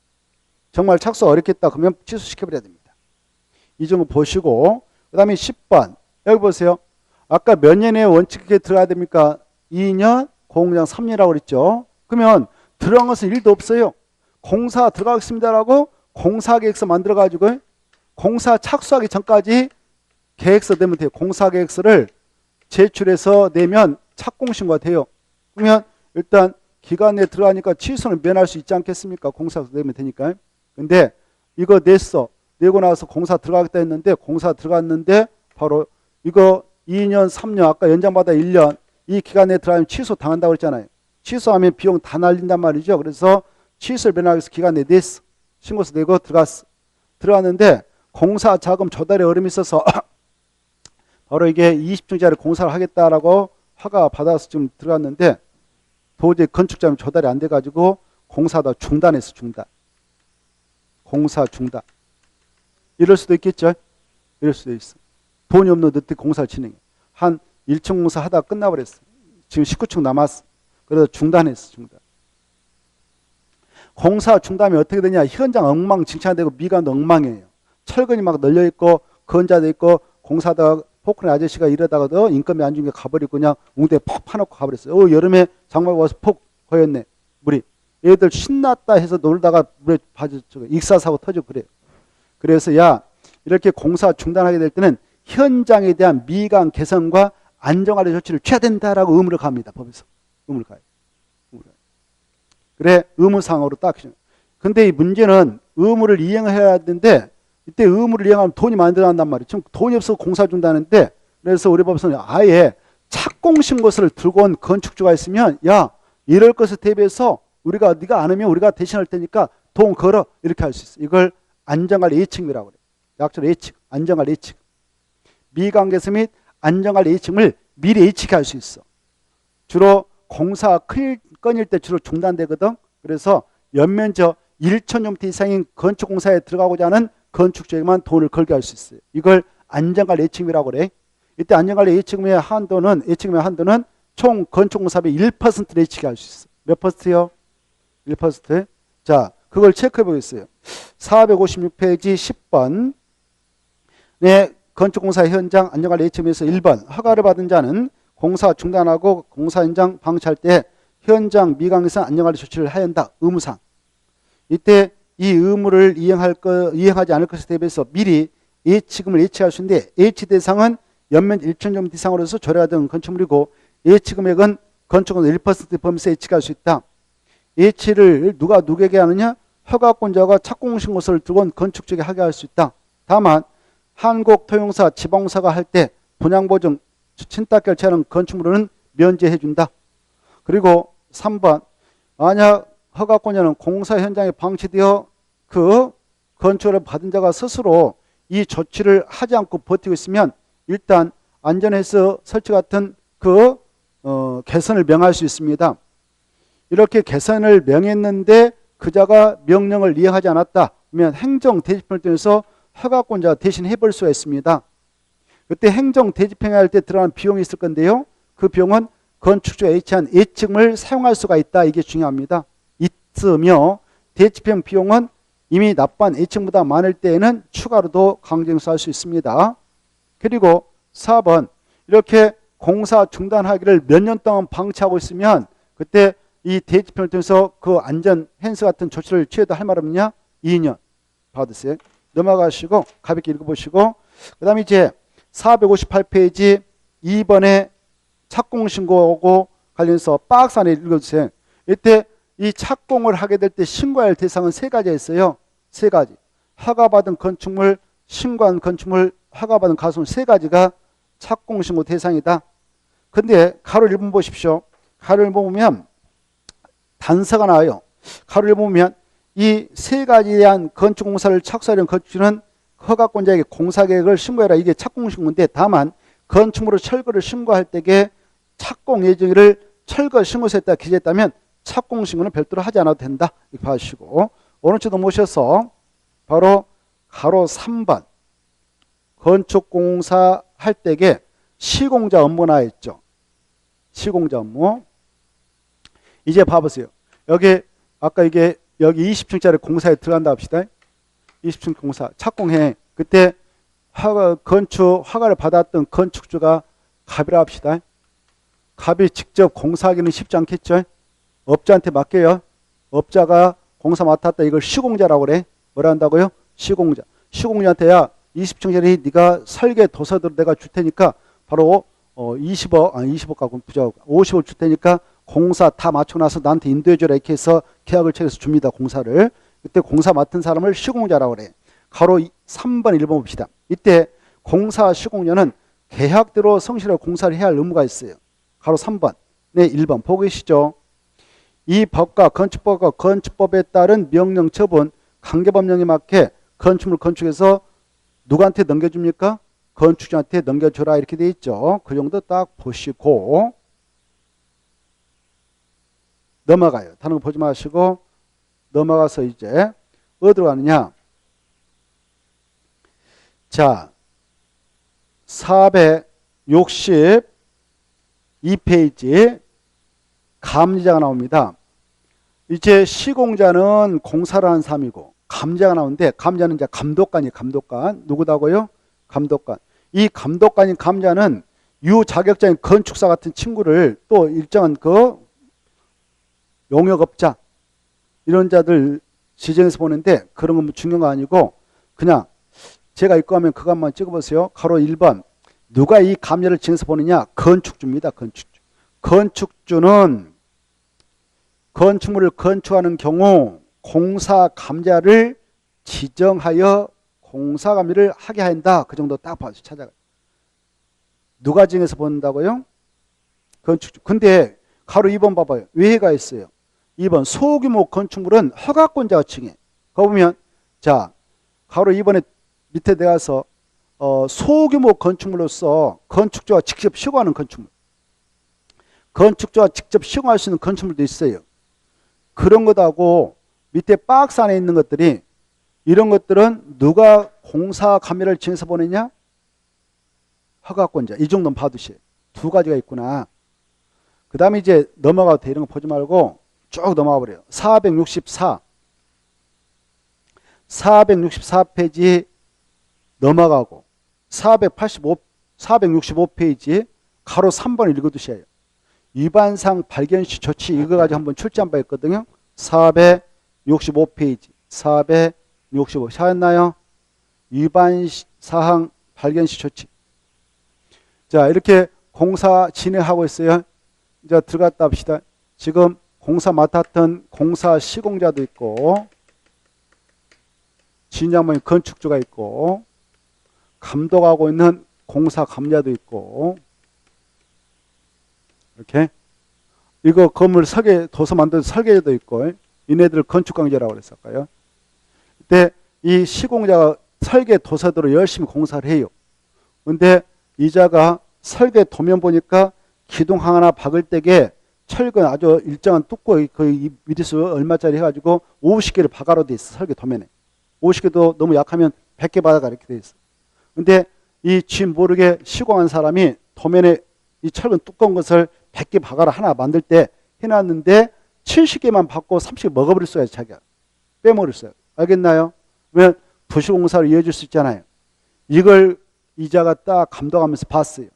정말 착수 어렵겠다. 그러면 취소시켜버려야 됩니다. 이 정도 보시고 그 다음에 10번 여기 보세요. 아까 몇 년에 원칙에 들어가야 됩니까? 2년, 공장 3년이라고 그랬죠. 그러면 들어간 것은 1도 없어요. 공사 들어가겠습니다라고 공사 계획서 만들어 가지고 공사 착수하기 전까지 계획서 내면 돼요. 공사 계획서를 제출해서 내면 착공신고가 돼요. 그러면 일단 기간 내에 들어가니까 취소는 면할 수 있지 않겠습니까? 공사 내면 되니까. 근데 이거 냈어. 내고 나서 공사 들어가겠다 했는데 공사 들어갔는데 바로 이거 2년, 3년 아까 연장받아 1년 이 기간 내에 들어가면 취소 당한다고 그랬잖아요. 취소하면 비용 다 날린단 말이죠. 그래서 취소를 면하기 위해서 기간 내에 냈어. 신고서 내고 들어갔어. 들어갔는데 공사 자금 조달에 어려움이 있어서 바로 이게 20층짜리 공사를 하겠다라고 허가 받아서 지금 들어갔는데 도저히 건축자금 조달이 안 돼가지고 공사다 중단했어. 중단. 공사 중단. 이럴 수도 있겠죠. 이럴 수도 있어. 돈이 없는데 어떻게 공사를 진행해. 한 1층 공사 하다가 끝나버렸어. 지금 19층 남았어. 그래서 중단했어. 중단. 공사 중단하면 어떻게 되냐. 현장 엉망진창되고 미관도 엉망이에요. 철근이 막 널려있고 건자돼 있고 공사다가 포크네 아저씨가 이러다가도 인건비 안 준 게 가버리고 그냥 웅대에 퍽 파놓고 가버렸어요. 여름에 장마가 와서 폭 고였네. 물이. 얘들 신났다 해서 놀다가 물에 빠져서 익사사고 터지고 그래요. 그래서 야 이렇게 공사 중단하게 될 때는 현장에 대한 미관 개선과 안정관리 조치를 취해야 된다라고 의무를 갑니다. 법에서. 의무를 가요. 그래 의무상으로 딱. 근데 이 문제는 의무를 이행해야 되는데 이때 의무를 이행하면 돈이 많이 들어간단 말이에요. 지금 돈이 없어서 공사 중단하는데 그래서 우리 법에서는 아예 착공신고서를 들고 온 건축주가 있으면 야 이럴 것에 대비해서 우리가 네가 안 하면 우리가 대신할 테니까 돈 걸어 이렇게 할 수 있어. 이걸 안전관리 예측이라고 그래요. 약자로 예측, 안전관리 예측. 미관개서 및 안전관리 예측을 미리 예측할 수 있어. 주로 공사가 큰 건일 때 주로 중단되거든. 그래서 연면적 1,000제곱미터 이상인 건축공사에 들어가고자 하는 건축주에게만 돈을 걸게 할 수 있어요. 이걸 안전관리 예측이라고 그래. 이때 안전관리 예측금의 한도는 총 건축공사비의 1%를 예측할 수 있어. 몇 퍼센트요? 1%. 자, 그걸 체크해 보겠어요. 456페이지 10번. 네, 건축공사 현장 안전관리 예측에서 1번. 허가를 받은 자는 공사 중단하고 공사 현장 방치할 때 현장 미관에서 안전관리 조치를 해야 한다. 의무상. 이때 이 의무를 이행하지 않을 것에 대비해서 미리 예치금을 예치할 수 있는데 예치 대상은 연면 1,000제곱미터 이상으로서 조례하던 건축물이고 예치 금액은 건축은 1% 범위에서 예치할 수 있다. 예치를 누가 누구에게 하느냐? 허가권자가 착공신고서를 들고 온 건축주에게 하게 할 수 있다. 다만 한국토용사 지방사가 할 때 분양보증 친탁 결제하는 건축물은 면제해 준다. 그리고 3번 만약 허가권자는 공사 현장에 방치되어 그 건축을 받은 자가 스스로 이 조치를 하지 않고 버티고 있으면 일단 안전해서 설치 같은 개선을 명할 수 있습니다. 이렇게 개선을 명했는데 그자가 명령을 이행하지 않았다 그러면 행정 대집행을 통해서 허가권자가 대신 해볼 수가 있습니다. 그때 행정 대집행할 때 들어가는 비용이 있을 건데요. 그 비용은 건축주가 예치한 예측을 사용할 수가 있다. 이게 중요합니다. 있으며 대집행 비용은 이미 납부한 예측보다 많을 때에는 추가로도 강제징수할 수 있습니다. 그리고 4번 이렇게 공사 중단하기를 몇 년 동안 방치하고 있으면 그때 이 대집행을 통해서 그 안전 펜스 같은 조치를 취해도 할 말 없느냐? 2년 받으세요. 넘어가시고 가볍게 읽어보시고 그 다음에 이제 458페이지 2번에 착공신고하고 관련해서 박스 안에 읽어주세요. 이때 이 착공을 하게 될 때 신고해야 할 대상은 세 가지가 있어요. 세 가지. 허가받은 건축물, 신고한 건축물, 허가받은 가수물 세 가지가 착공신고 대상이다. 근데 가로 1번 보십시오. 가로 1번 보면 단서가 나와요. 가로 1번 보면 이 세 가지에 대한 건축공사를 착수하려는 건축주는 허가권자에게 공사계획을 신고해라. 이게 착공신고인데 다만 건축물의 철거를 신고할 때에 착공 예정일을 철거 신고서에 따라 기재했다면 착공신고는 별도로 하지 않아도 된다. 이렇게 봐주시고 오른쪽도 모셔서 바로 가로 3번 건축공사 할 때에 시공자 업무 나와있죠. 시공자 업무. 이제 봐보세요. 여기 아까 이게 여기 20층짜리 공사에 들어간다 합시다. 20층 공사 착공해. 그때 건축 허가를 받았던 건축주가 갑이라 합시다. 갑이 직접 공사하기는 쉽지 않겠죠. 업자한테 맡겨요. 업자가 공사 맡았다. 이걸 시공자라고 그래. 뭐라 한다고요? 시공자. 시공자한테 야 20층짜리 네가 설계 도서대로 내가 줄 테니까 바로 20억, 아니 20억 갖고 부족 50억 줄 테니까 공사 다 맞추고 나서 나한테 인도해줘라 이렇게 해서 계약을 체결해서 줍니다. 공사를. 이때 공사 맡은 사람을 시공자라고 그래. 가로 3번 1번 봅시다. 이때 공사 시공자는 계약대로 성실하게 공사를 해야 할 의무가 있어요. 가로 3번. 네, 1번 보고 계시죠? 이 법과 건축법과 건축법에 따른 명령 처분 관계법령에 맞게 건축물 건축해서 누구한테 넘겨줍니까? 건축주한테 넘겨줘라 이렇게 돼 있죠. 그 정도 딱 보시고 넘어가요. 다른 거 보지 마시고 넘어가서 이제 어디로 가느냐? 자, 462페이지 감리자가 나옵니다. 이제 시공자는 공사를 하는 사람이고 감리자가 나오는데 감리자는 이제 감독관이에요. 감독관. 누구다고요? 감독관. 이 감독관인 감리자는 유자격자인 건축사 같은 친구를 또 일정한 그 용역업자 이런 자들 지정해서 보는데 그런 건 중요한 거 아니고 그냥 제가 읽고 하면 그거 한번 찍어보세요. 가로 1번. 누가 이 감리자를 지정해서 보느냐? 건축주입니다. 건축주. 건축주는 건축물을 건축하는 경우 공사 감리자를 지정하여 공사 감리를 하게 한다. 그 정도 딱 봐서 찾아가요. 누가 지정해서 본다고요? 건축주. 근데 가로 2번 봐봐요. 외해가 있어요. 2번 소규모 건축물은 허가권자가 칭해. 거기 보면 자 가로 2번에 밑에 내가서 소규모 건축물로서 건축주가 직접 시공하는 건축물. 건축주가 직접 시공할 수 있는 건축물도 있어요. 그런 것하고 밑에 박스 안에 있는 것들이 이런 것들은 누가 공사 감리를 지정해서 보내냐? 허가권자. 이 정도는 봐두세요. 두 가지가 있구나. 그 다음에 이제 넘어가도 돼. 이런 거 보지 말고 쭉 넘어가 버려요. 464페이지 넘어가고 465페이지 가로 3번 읽어두셔야 해요. 위반상 발견시 조치 이거 가지고 한번 출제한 바 있거든요. 465페이지 465 찾았나요? 위반사항 발견시 조치. 자 이렇게 공사 진행하고 있어요. 이제 들어갔다 합시다. 지금 공사 맡았던 공사 시공자도 있고 진양모임 건축주가 있고 감독하고 있는 공사 감리자도 있고 이렇게 이거 건물 설계 도서 만드는 설계자도 있고 이네들 건축강제라고 그랬을까요? 그때 이 시공자가 설계 도서대로 열심히 공사를 해요. 근데 이자가 설계 도면 보니까 기둥 하나 박을 때에 철근 아주 일정한 두꺼이 거의 미리수 얼마짜리 해가지고 50개를 박아로 돼 있어. 설계 도면에 50개도 너무 약하면 100개 박아가 이렇게 돼 있어. 근데 이 쥐 모르게 시공한 사람이 도면에 이 철근 두꺼운 것을 100개 박아라 하나 만들 때 해놨는데 70개만 받고 30개 먹어버렸어요. 자기가 빼먹었어요. 알겠나요? 왜 부실공사를 이어질 수 있잖아요. 이걸 이자가 딱 감독하면서 봤어요.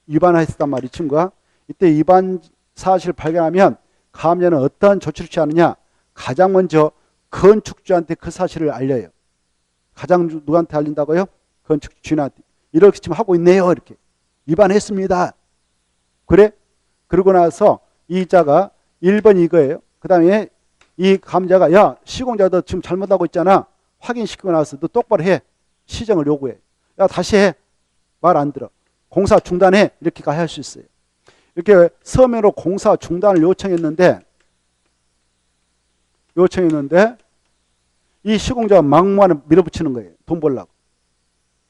위반했단 말이야. 이 친구가. 이때 위반 사실을 발견하면 감리자는 어떠한 조치를 취하느냐. 가장 먼저 건축주한테 그 사실을 알려요. 가장 누구한테 알린다고요? 건축주 주인한테. 이렇게 지금 하고 있네요. 이렇게. 위반했습니다. 그래? 그러고 나서 이자가 1번 이거예요. 그 다음에 이 감리자가 야 시공자도 지금 잘못하고 있잖아. 확인시키고 나서 너 똑바로 해. 시정을 요구해. 야 다시 해. 말 안 들어. 공사 중단해. 이렇게 할 수 있어요. 이렇게 서면으로 공사 중단을 요청했는데 이 시공자가 막무가내 밀어붙이는 거예요. 돈 벌라고.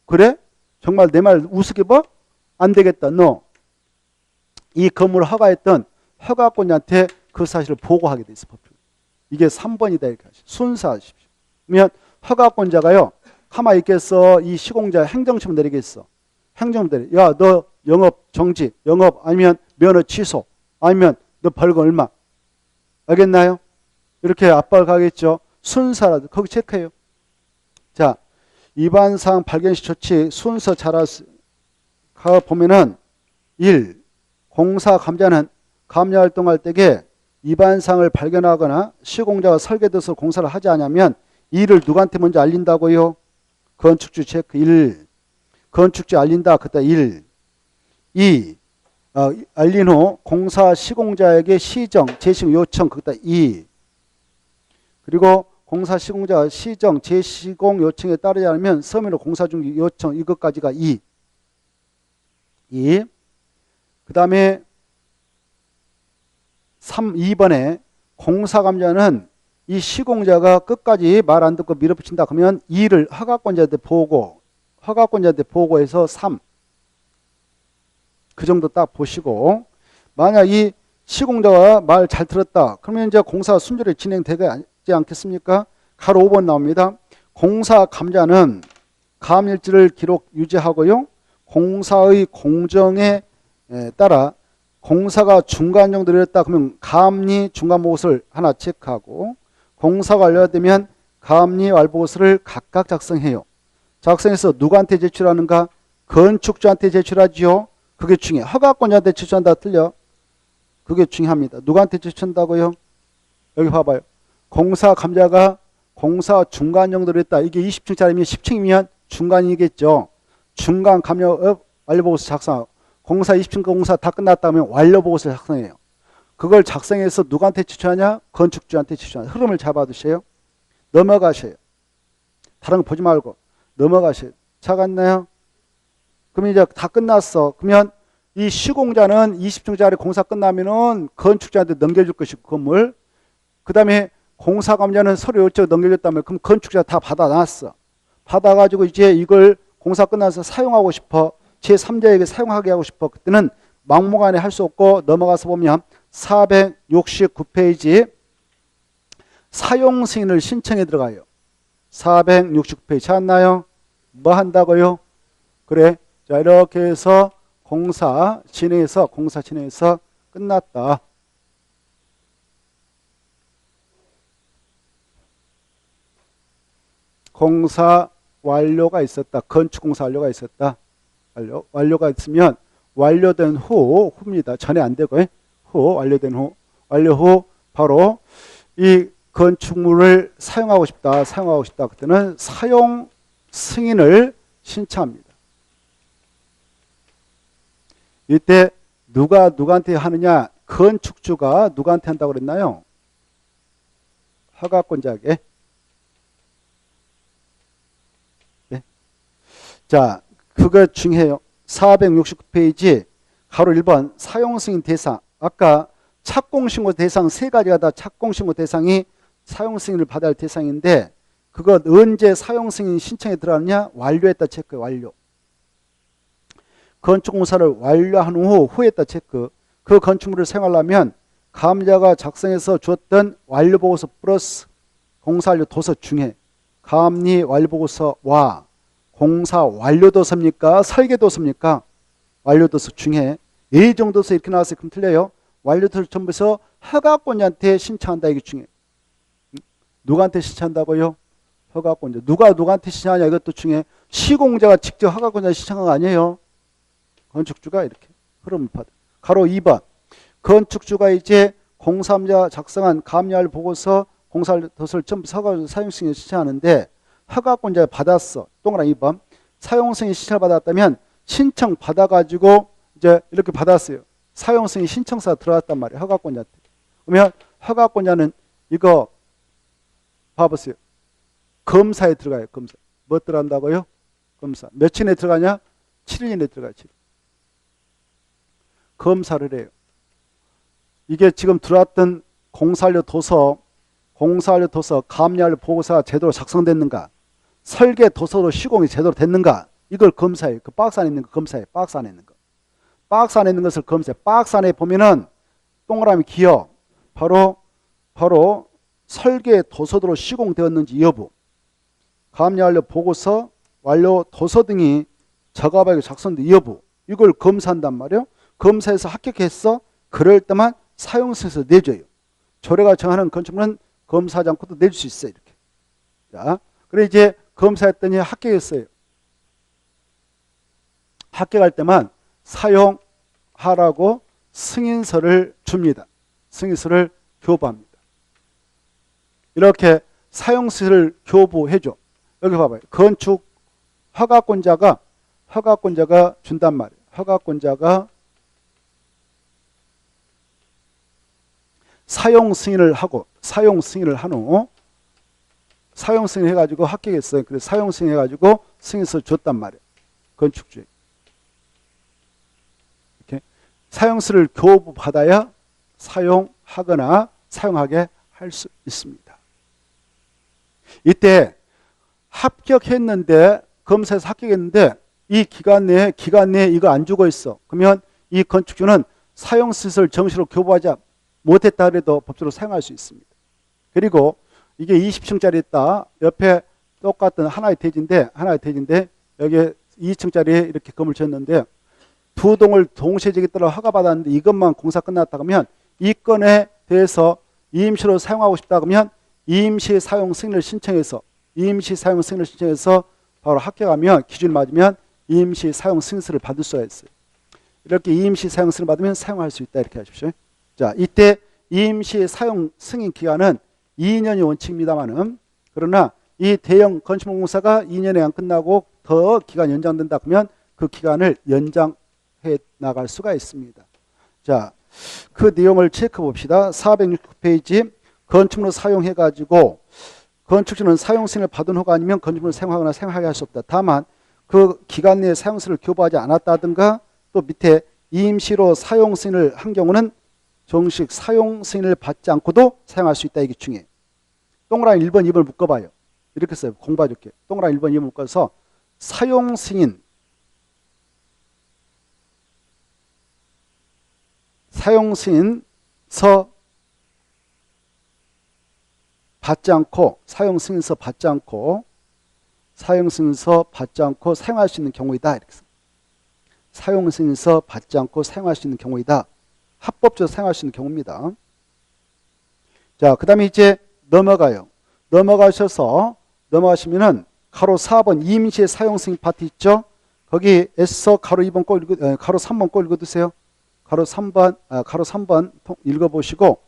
그래? 정말 내 말 우습게 봐? 안 되겠다. 너 이 건물을 허가했던 허가권자한테 그 사실을 보고하게 돼 있어. 법적으로. 이게 3번이다 이렇게 하시죠. 순서하십시오. 그러면 허가권자가요. 가만히 있겠어. 이 시공자 행정처분 내리겠어. 행정처분 내리. 야 너 영업 정지, 영업 아니면 면허 취소, 아니면 너 벌금 얼마. 알겠나요? 이렇게 압박을 가겠죠. 순서라도 거기 체크해요. 자, 위반사항 발견시 조치 순서 잘 가 보면은 1. 공사 감리자는 감리 활동할 때에 위반사항을 발견하거나 시공자가 설계돼서 공사를 하지 않으면 2를 누구한테 먼저 알린다고요? 건축주 체크 1. 건축주 알린다. 그다 1. 2. 알린 후 공사 시공자에게 시정, 재시공 요청 그다 2. 그리고 공사 시공자가 시정, 재시공 요청에 따르지 않으면 서면으로 공사 중지 요청 이것까지가 2. 그 다음에 2번에 공사감자는 이 시공자가 끝까지 말 안 듣고 밀어붙인다 그러면 2를 허가권자한테 보고해서 3. 그 정도 딱 보시고, 만약 이 시공자가 말 잘 들었다 그러면 이제 공사가 순조롭게 진행되지 않겠습니까? 가로 5번 나옵니다. 공사 감자는 감일지를 기록 유지하고요. 공사의 공정에 따라 공사가 중간 정도 되었다 그러면 감리 중간 보고서를 하나 체크하고, 공사가 완료되면 감리 완보고서를 각각 작성해요. 작성해서 누구한테 제출하는가? 건축주한테 제출하지요. 그게 중요해. 허가권자한테 제출한다 틀려? 그게 중요합니다. 누구한테 제출한다고요? 여기 봐봐요. 공사 감자가 공사 중간 정도로 했다. 이게 20층짜리면 10층이면 중간이겠죠. 중간 감려 완료보고서 작성하고, 공사 20층 공사 다 끝났다 하면 완료보고서 작성해요. 그걸 작성해서 누구한테 제출하냐? 건축주한테 제출하냐. 흐름을 잡아두세요. 넘어가셔요. 다른 거 보지 말고 넘어가셔요. 작았나요? 그럼 이제 다 끝났어. 그러면 이 시공자는 20층짜리 공사 끝나면은 건축자한테 넘겨줄 것이고 건물. 그 다음에 공사감자는 서류 요청 넘겨줬다면 그럼 건축자 다 받아놨어. 받아가지고 이제 이걸 공사 끝나서 사용하고 싶어. 제3자에게 사용하게 하고 싶어. 그때는 막무가내 할 수 없고 넘어가서 보면 469페이지 사용 승인을 신청해 들어가요. 469페이지 찾았나요? 뭐 한다고요? 그래. 자, 이렇게 해서 공사 진행해서 끝났다. 공사 완료가 있었다. 건축공사 완료가 있었다. 완료가 있으면 완료된 후입니다. 전에 안 되고 완료된 후. 완료 후 바로 이 건축물을 사용하고 싶다. 그때는 사용 승인을 신청합니다. 이때 누가 누구한테 하느냐? 건축주가 누구한테 한다고 그랬나요? 허가권자에게. 네. 자, 그거 중요해요. 469페이지 가로 1번 사용승인 대상. 아까 착공신고 대상 세 가지가 다 착공신고 대상이 사용승인을 받아야 할 대상인데, 그것 언제 사용승인 신청에 들어가느냐? 완료했다 체크. 완료. 건축공사를 완료한 후했다 체크. 그 건축물을 사용하려면 감자가 작성해서 줬던 완료보고서 플러스 공사완료 도서 중에 감리 완료보고서와 공사 완료도서입니까? 설계도서입니까? 완료도서 중에 이 정도서 이렇게 나왔어요. 그럼 틀려요. 완료도서 전부에서 허가권자한테 신청한다. 이게 중요해요. 누구한테 신청한다고요? 허가권자. 누가 누구한테 신청하냐? 이것도 중요해. 시공자가 직접 허가권자한테 신청한 거 아니에요. 건축주가 이렇게 흐름을 받아. 가로 2번. 건축주가 이제 공사업자 작성한 감리할 보고서 공사도서를 전부 서가 사용승인 신청하는데 허가권자가 받았어. 동그라미 2번. 사용승인 신청을 받았다면 신청 받아가지고 이제 이렇게 받았어요. 사용승인 신청서가 들어갔단 말이에요. 허가권자한테. 그러면 허가권자는 이거 봐보세요. 검사에 들어가요. 검사. 뭐 들어간다고요? 검사. 며칠에 들어가냐? 7일 이내에 들어가요. 7일. 검사를 해요. 이게 지금 들어왔던 공사완료 도서 감리할 보고서가 제대로 작성됐는가, 설계 도서로 시공이 제대로 됐는가, 이걸 검사해요. 그 박스 안에 있는 거 검사해요. 박스 안에 있는 거. 박스 안에 있는 것을 검사해요. 박스 안에 보면은 동그라미 기어. 바로 설계 도서도로 시공되었는지 여부, 감리완료 보고서, 완료 도서 등이 적합하게 작성된 여부, 이걸 검사한단 말이에요. 검사해서 합격했어. 그럴 때만 사용승인서 내줘요. 조례가 정하는 건축물은 검사하지 않고도 내줄 수 있어요. 이렇게. 자, 그래 이제 검사했더니 합격했어요. 합격할 때만 사용하라고 승인서를 줍니다. 승인서를 교부합니다. 이렇게 사용시를 교부해줘. 여기 봐봐요. 건축 허가권자가 준단 말이에요. 허가권자가 사용 승인을 하고, 사용 승인을 한 후, 사용 승인 해가지고 합격했어요. 그래서 사용 승인 해가지고 승인서 줬단 말이에요. 건축주에. 이렇게 사용서를 교부받아야 사용하거나 사용하게 할 수 있습니다. 이때 합격했는데, 검사에서 합격했는데 이 기간 내에 이거 안 주고 있어. 그러면 이 건축주는 사용시설 정시로 교부하지 못했다 그래도 법적으로 사용할 수 있습니다. 그리고 이게 20층짜리 있다. 옆에 똑같은 하나의 대지인데 여기 2층짜리에 이렇게 건물 지었는데 두 동을 동시에 지겠다고 허가받았는데 이것만 공사 끝났다 그러면 이 건에 대해서 임시로 사용하고 싶다 그러면 임시 사용 승인을 신청해서 바로 합격하면 기준을 맞으면 임시 사용 승인서를 받을 수가 있어요. 이렇게 임시 사용 승인을 받으면 사용할 수 있다 이렇게 하십시오. 자, 이때 임시 사용 승인 기간은 2년이 원칙입니다만은 그러나 이 대형 건축공사가 2년에 안 끝나고 더 기간 연장된다 그러면 그 기간을 연장해 나갈 수가 있습니다. 자, 그 내용을 체크해 봅시다. 469페이지 건축물로 사용해 가지고 건축주는 사용 승인을 받은 후가 아니면 건축물을 사용하거나 사용하게 할 수 없다. 다만 그 기간 내에 사용승인을 교부하지 않았다든가 또 밑에 임시로 사용 승인을 한 경우는 정식 사용 승인을 받지 않고도 사용할 수 있다. 이게 중요해요. 동그라미 1번, 2번을 묶어봐요. 이렇게 써요. 공부해 줄게. 동그라미 1번, 2번 묶어서 사용 승인, 사용 승인서 받지 않고 사용 승인서 받지 않고 사용할 수 있는 경우이다. 이렇게 써요. 사용 승인서 받지 않고 사용할 수 있는 경우이다. 합법적으로 사용할 수 있는 경우입니다. 자, 그 다음에 이제 넘어가시면은 가로 4번 임시 사용 승인 파트 있죠? 거기에서 가로 2번 꼭 가로 3번 꼭 읽어두세요. 가로 3번 읽어보시고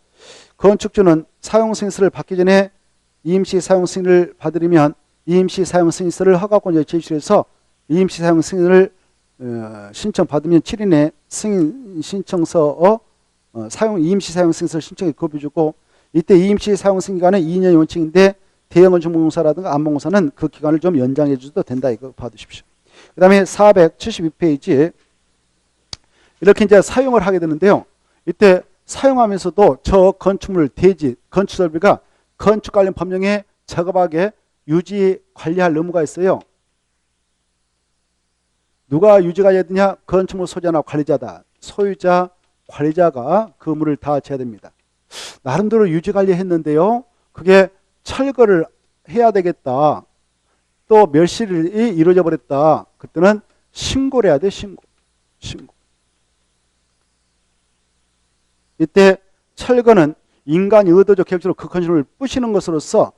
건축주는 사용 승인서를 받기 전에 임시 사용 승인을 받으려면 임시 사용 승인서를 허가권자에 제출해서 임시 사용 승인을 신청받으면 7일 내 승인 신청서 임시 사용 승인서를 신청해 급여주고 이때 임시 사용 승인 기간은 2년이 원칙인데 대형 건축공사라든가 안목공사는 그 기간을 좀 연장해 줘도 된다. 이거 봐두십시오. 그 다음에 472페이지 이렇게 이제 사용을 하게 되는데요. 이때 사용하면서도 저 건축물 대지 건축설비가 건축 관련 법령에 적합하게 유지 관리할 의무가 있어요. 누가 유지 관리해야 되냐? 건축물 소유자나 관리자다. 소유자, 관리자가 그 의무를 다해야 됩니다. 나름대로 유지 관리했는데요. 그게 철거를 해야 되겠다. 또 멸실이 이루어져 버렸다. 그때는 신고를 해야 돼. 신고. 이때 철거는 인간이 의도적 계획적으로 그 건축물을 부시는 것으로서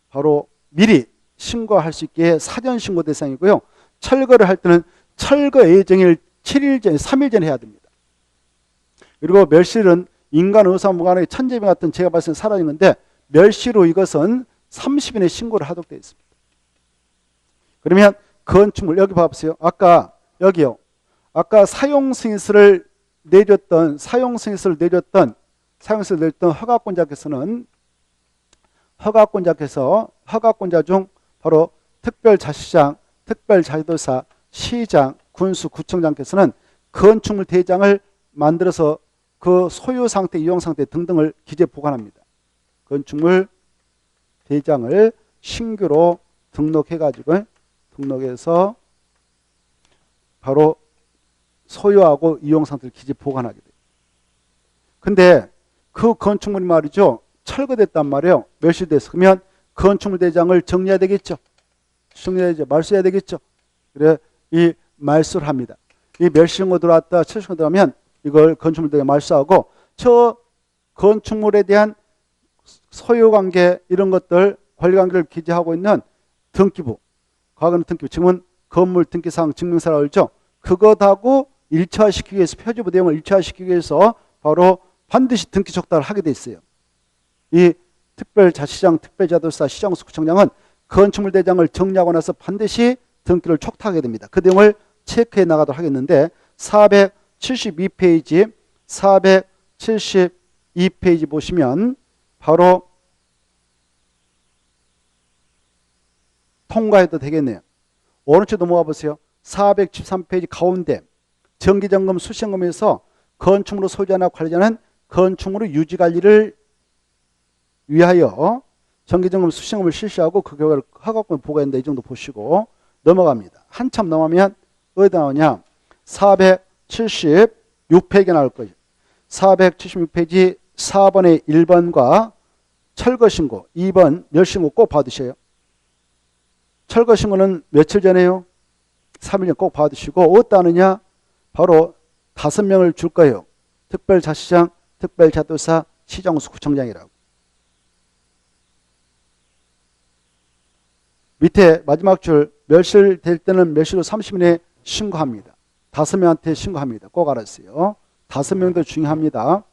바로 미리 신고할 수 있게 사전 신고 대상이고요. 철거를 할 때는 철거 예정일 7일 전, 3일 전에 해야 됩니다. 그리고 멸실은 인간 의사 무관하게 천재비 같은 재가 발생 사라진 건데 멸시로 이것은 30일에 신고를 하도록 되어 있습니다. 그러면 건축물 여기 봐보세요. 아까 여기요. 아까 사용 승인서를 내줬던 허가권자께서는 허가권자 중 바로 특별자치장, 특별자치도사, 시장, 군수, 구청장께서는 건축물 대장을 만들어서 그 소유 상태, 이용 상태 등등을 기재 보관합니다. 건축물 대장을 신규로 등록해서 바로 소유하고 이용 상태를 기재 보관하게 돼요. 근데 그 건축물이 말이죠. 철거됐단 말이에요. 멸실돼서. 그러면 건축물 대장을 정리해야 되겠죠. 말소해야 되겠죠. 그래 이 말소를 합니다. 이 멸실신고 들어왔다, 철신고 들어가면 이걸 건축물 대장 말소하고 저 건축물에 대한 소유관계 이런 것들 권리관계를 기재하고 있는 등기부, 과거는 등기부, 지금은 건물 등기사항 증명서라고 그러죠. 그것하고 일치화시키기 위해서 표지부 내용을 일치화시키기 위해서 바로 반드시 등기 촉탁을 하게 돼 있어요. 이 특별자치장, 특별자도사, 시장수구청장은 건축물 대장을 정리하고 나서 반드시 등기를 촉탁하게 됩니다. 그 내용을 체크해 나가도록 하겠는데 472페이지 472페이지 보시면 바로 통과해도 되겠네요. 오른쪽 넘어가 보세요. 413페이지 가운데 정기점검 수시점검에서 건축물을 소유자나 관리자는 건축물의 유지관리를 위하여 정기점검 수시점검을 실시하고 그 결과를 허가권을 보고한다. 이 정도 보시고 넘어갑니다. 한참 넘어가면 어디다 나오냐. 476페이지가 나올 거예요. 476페이지 4번의 1번과 철거신고 2번 멸신고 꼭 받으셔요. 철거신고는 며칠 전에요? 3일 전 꼭 받으시고 어디다 하느냐? 바로 5명을 줄 거예요. 특별자치장, 특별자도사, 시정수구청장이라고. 밑에 마지막 줄 멸실될 때는 멸실 후 30일 내에 신고합니다. 5명한테 신고합니다. 꼭 알았어요. 5명도 중요합니다.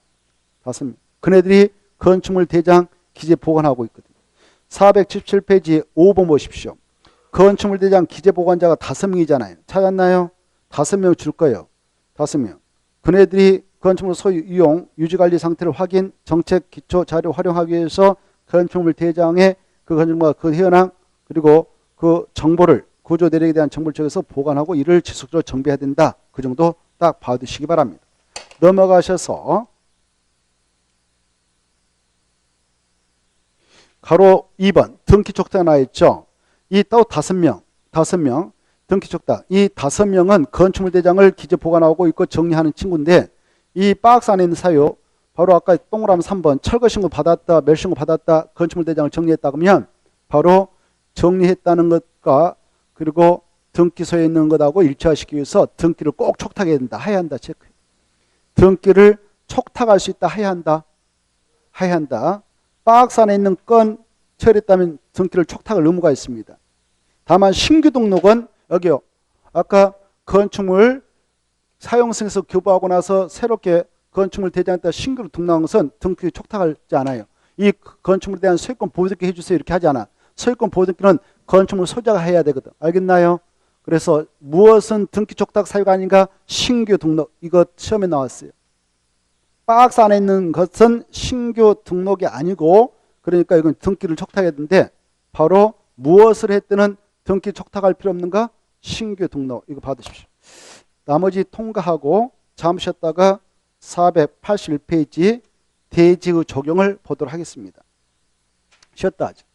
5명. 그네들이 건축물 대장 기재 보관하고 있거든요. 477페이지 5번 보십시오. 건축물 대장 기재 보관자가 5명이잖아요. 찾았나요? 5명 줄 거예요. 5명. 그네들이 건축물 소유, 이용, 유지관리 상태를 확인, 정책 기초 자료 활용하기 위해서 건축물 대장의 그 건축물과 그 현황 그리고 그 정보를 구조 내력에 대한 정보를 적어서 보관하고 이를 지속적으로 정비해야 된다. 그 정도 딱 봐두시기 바랍니다. 넘어가셔서 가로 2번 등기 촉탁 나와 있죠. 이 또 5명 등기 촉탁. 이 5명은 건축물 대장을 기재 보관하고 있고 정리하는 친구인데 이 박스 안에 있는 사유 바로 아까 동그라미 3번 철거신고 받았다, 멸신고 받았다, 건축물 대장을 정리했다 그러면 바로 정리했다는 것과 그리고 등기소에 있는 것하고 일치화시키기 위해서 등기를 꼭 촉탁해야 된다. 해야 한다. 체크. 등기를 촉탁할 수 있다. 해야 한다. 해야 한다. 박스 안에 있는 건 처리했다면 등기를 촉탁할 의무가 있습니다. 다만 신규 등록은 여기요. 아까 건축물 사용승에서 교부하고 나서 새롭게 건축물 대장에다 신규로 등록한 것은 등기 촉탁하지 않아요. 이 건축물에 대한 소유권 보호등기 해주세요. 이렇게 하지 않아. 소유권 보호등기는 건축물 소유자가 해야 되거든. 알겠나요? 그래서 무엇은 등기 촉탁 사유가 아닌가? 신규 등록. 이거 시험에 나왔어요. 박스 안에 있는 것은 신규 등록이 아니고 그러니까 이건 등기를 촉탁해야 되는데 바로 무엇을 했든 등기 촉탁할 필요 없는가? 신규 등록. 이거 받으십시오. 나머지 통과하고 잠시 쉬었다가 481페이지 대지의 적용을 보도록 하겠습니다. 쉬었다 하죠.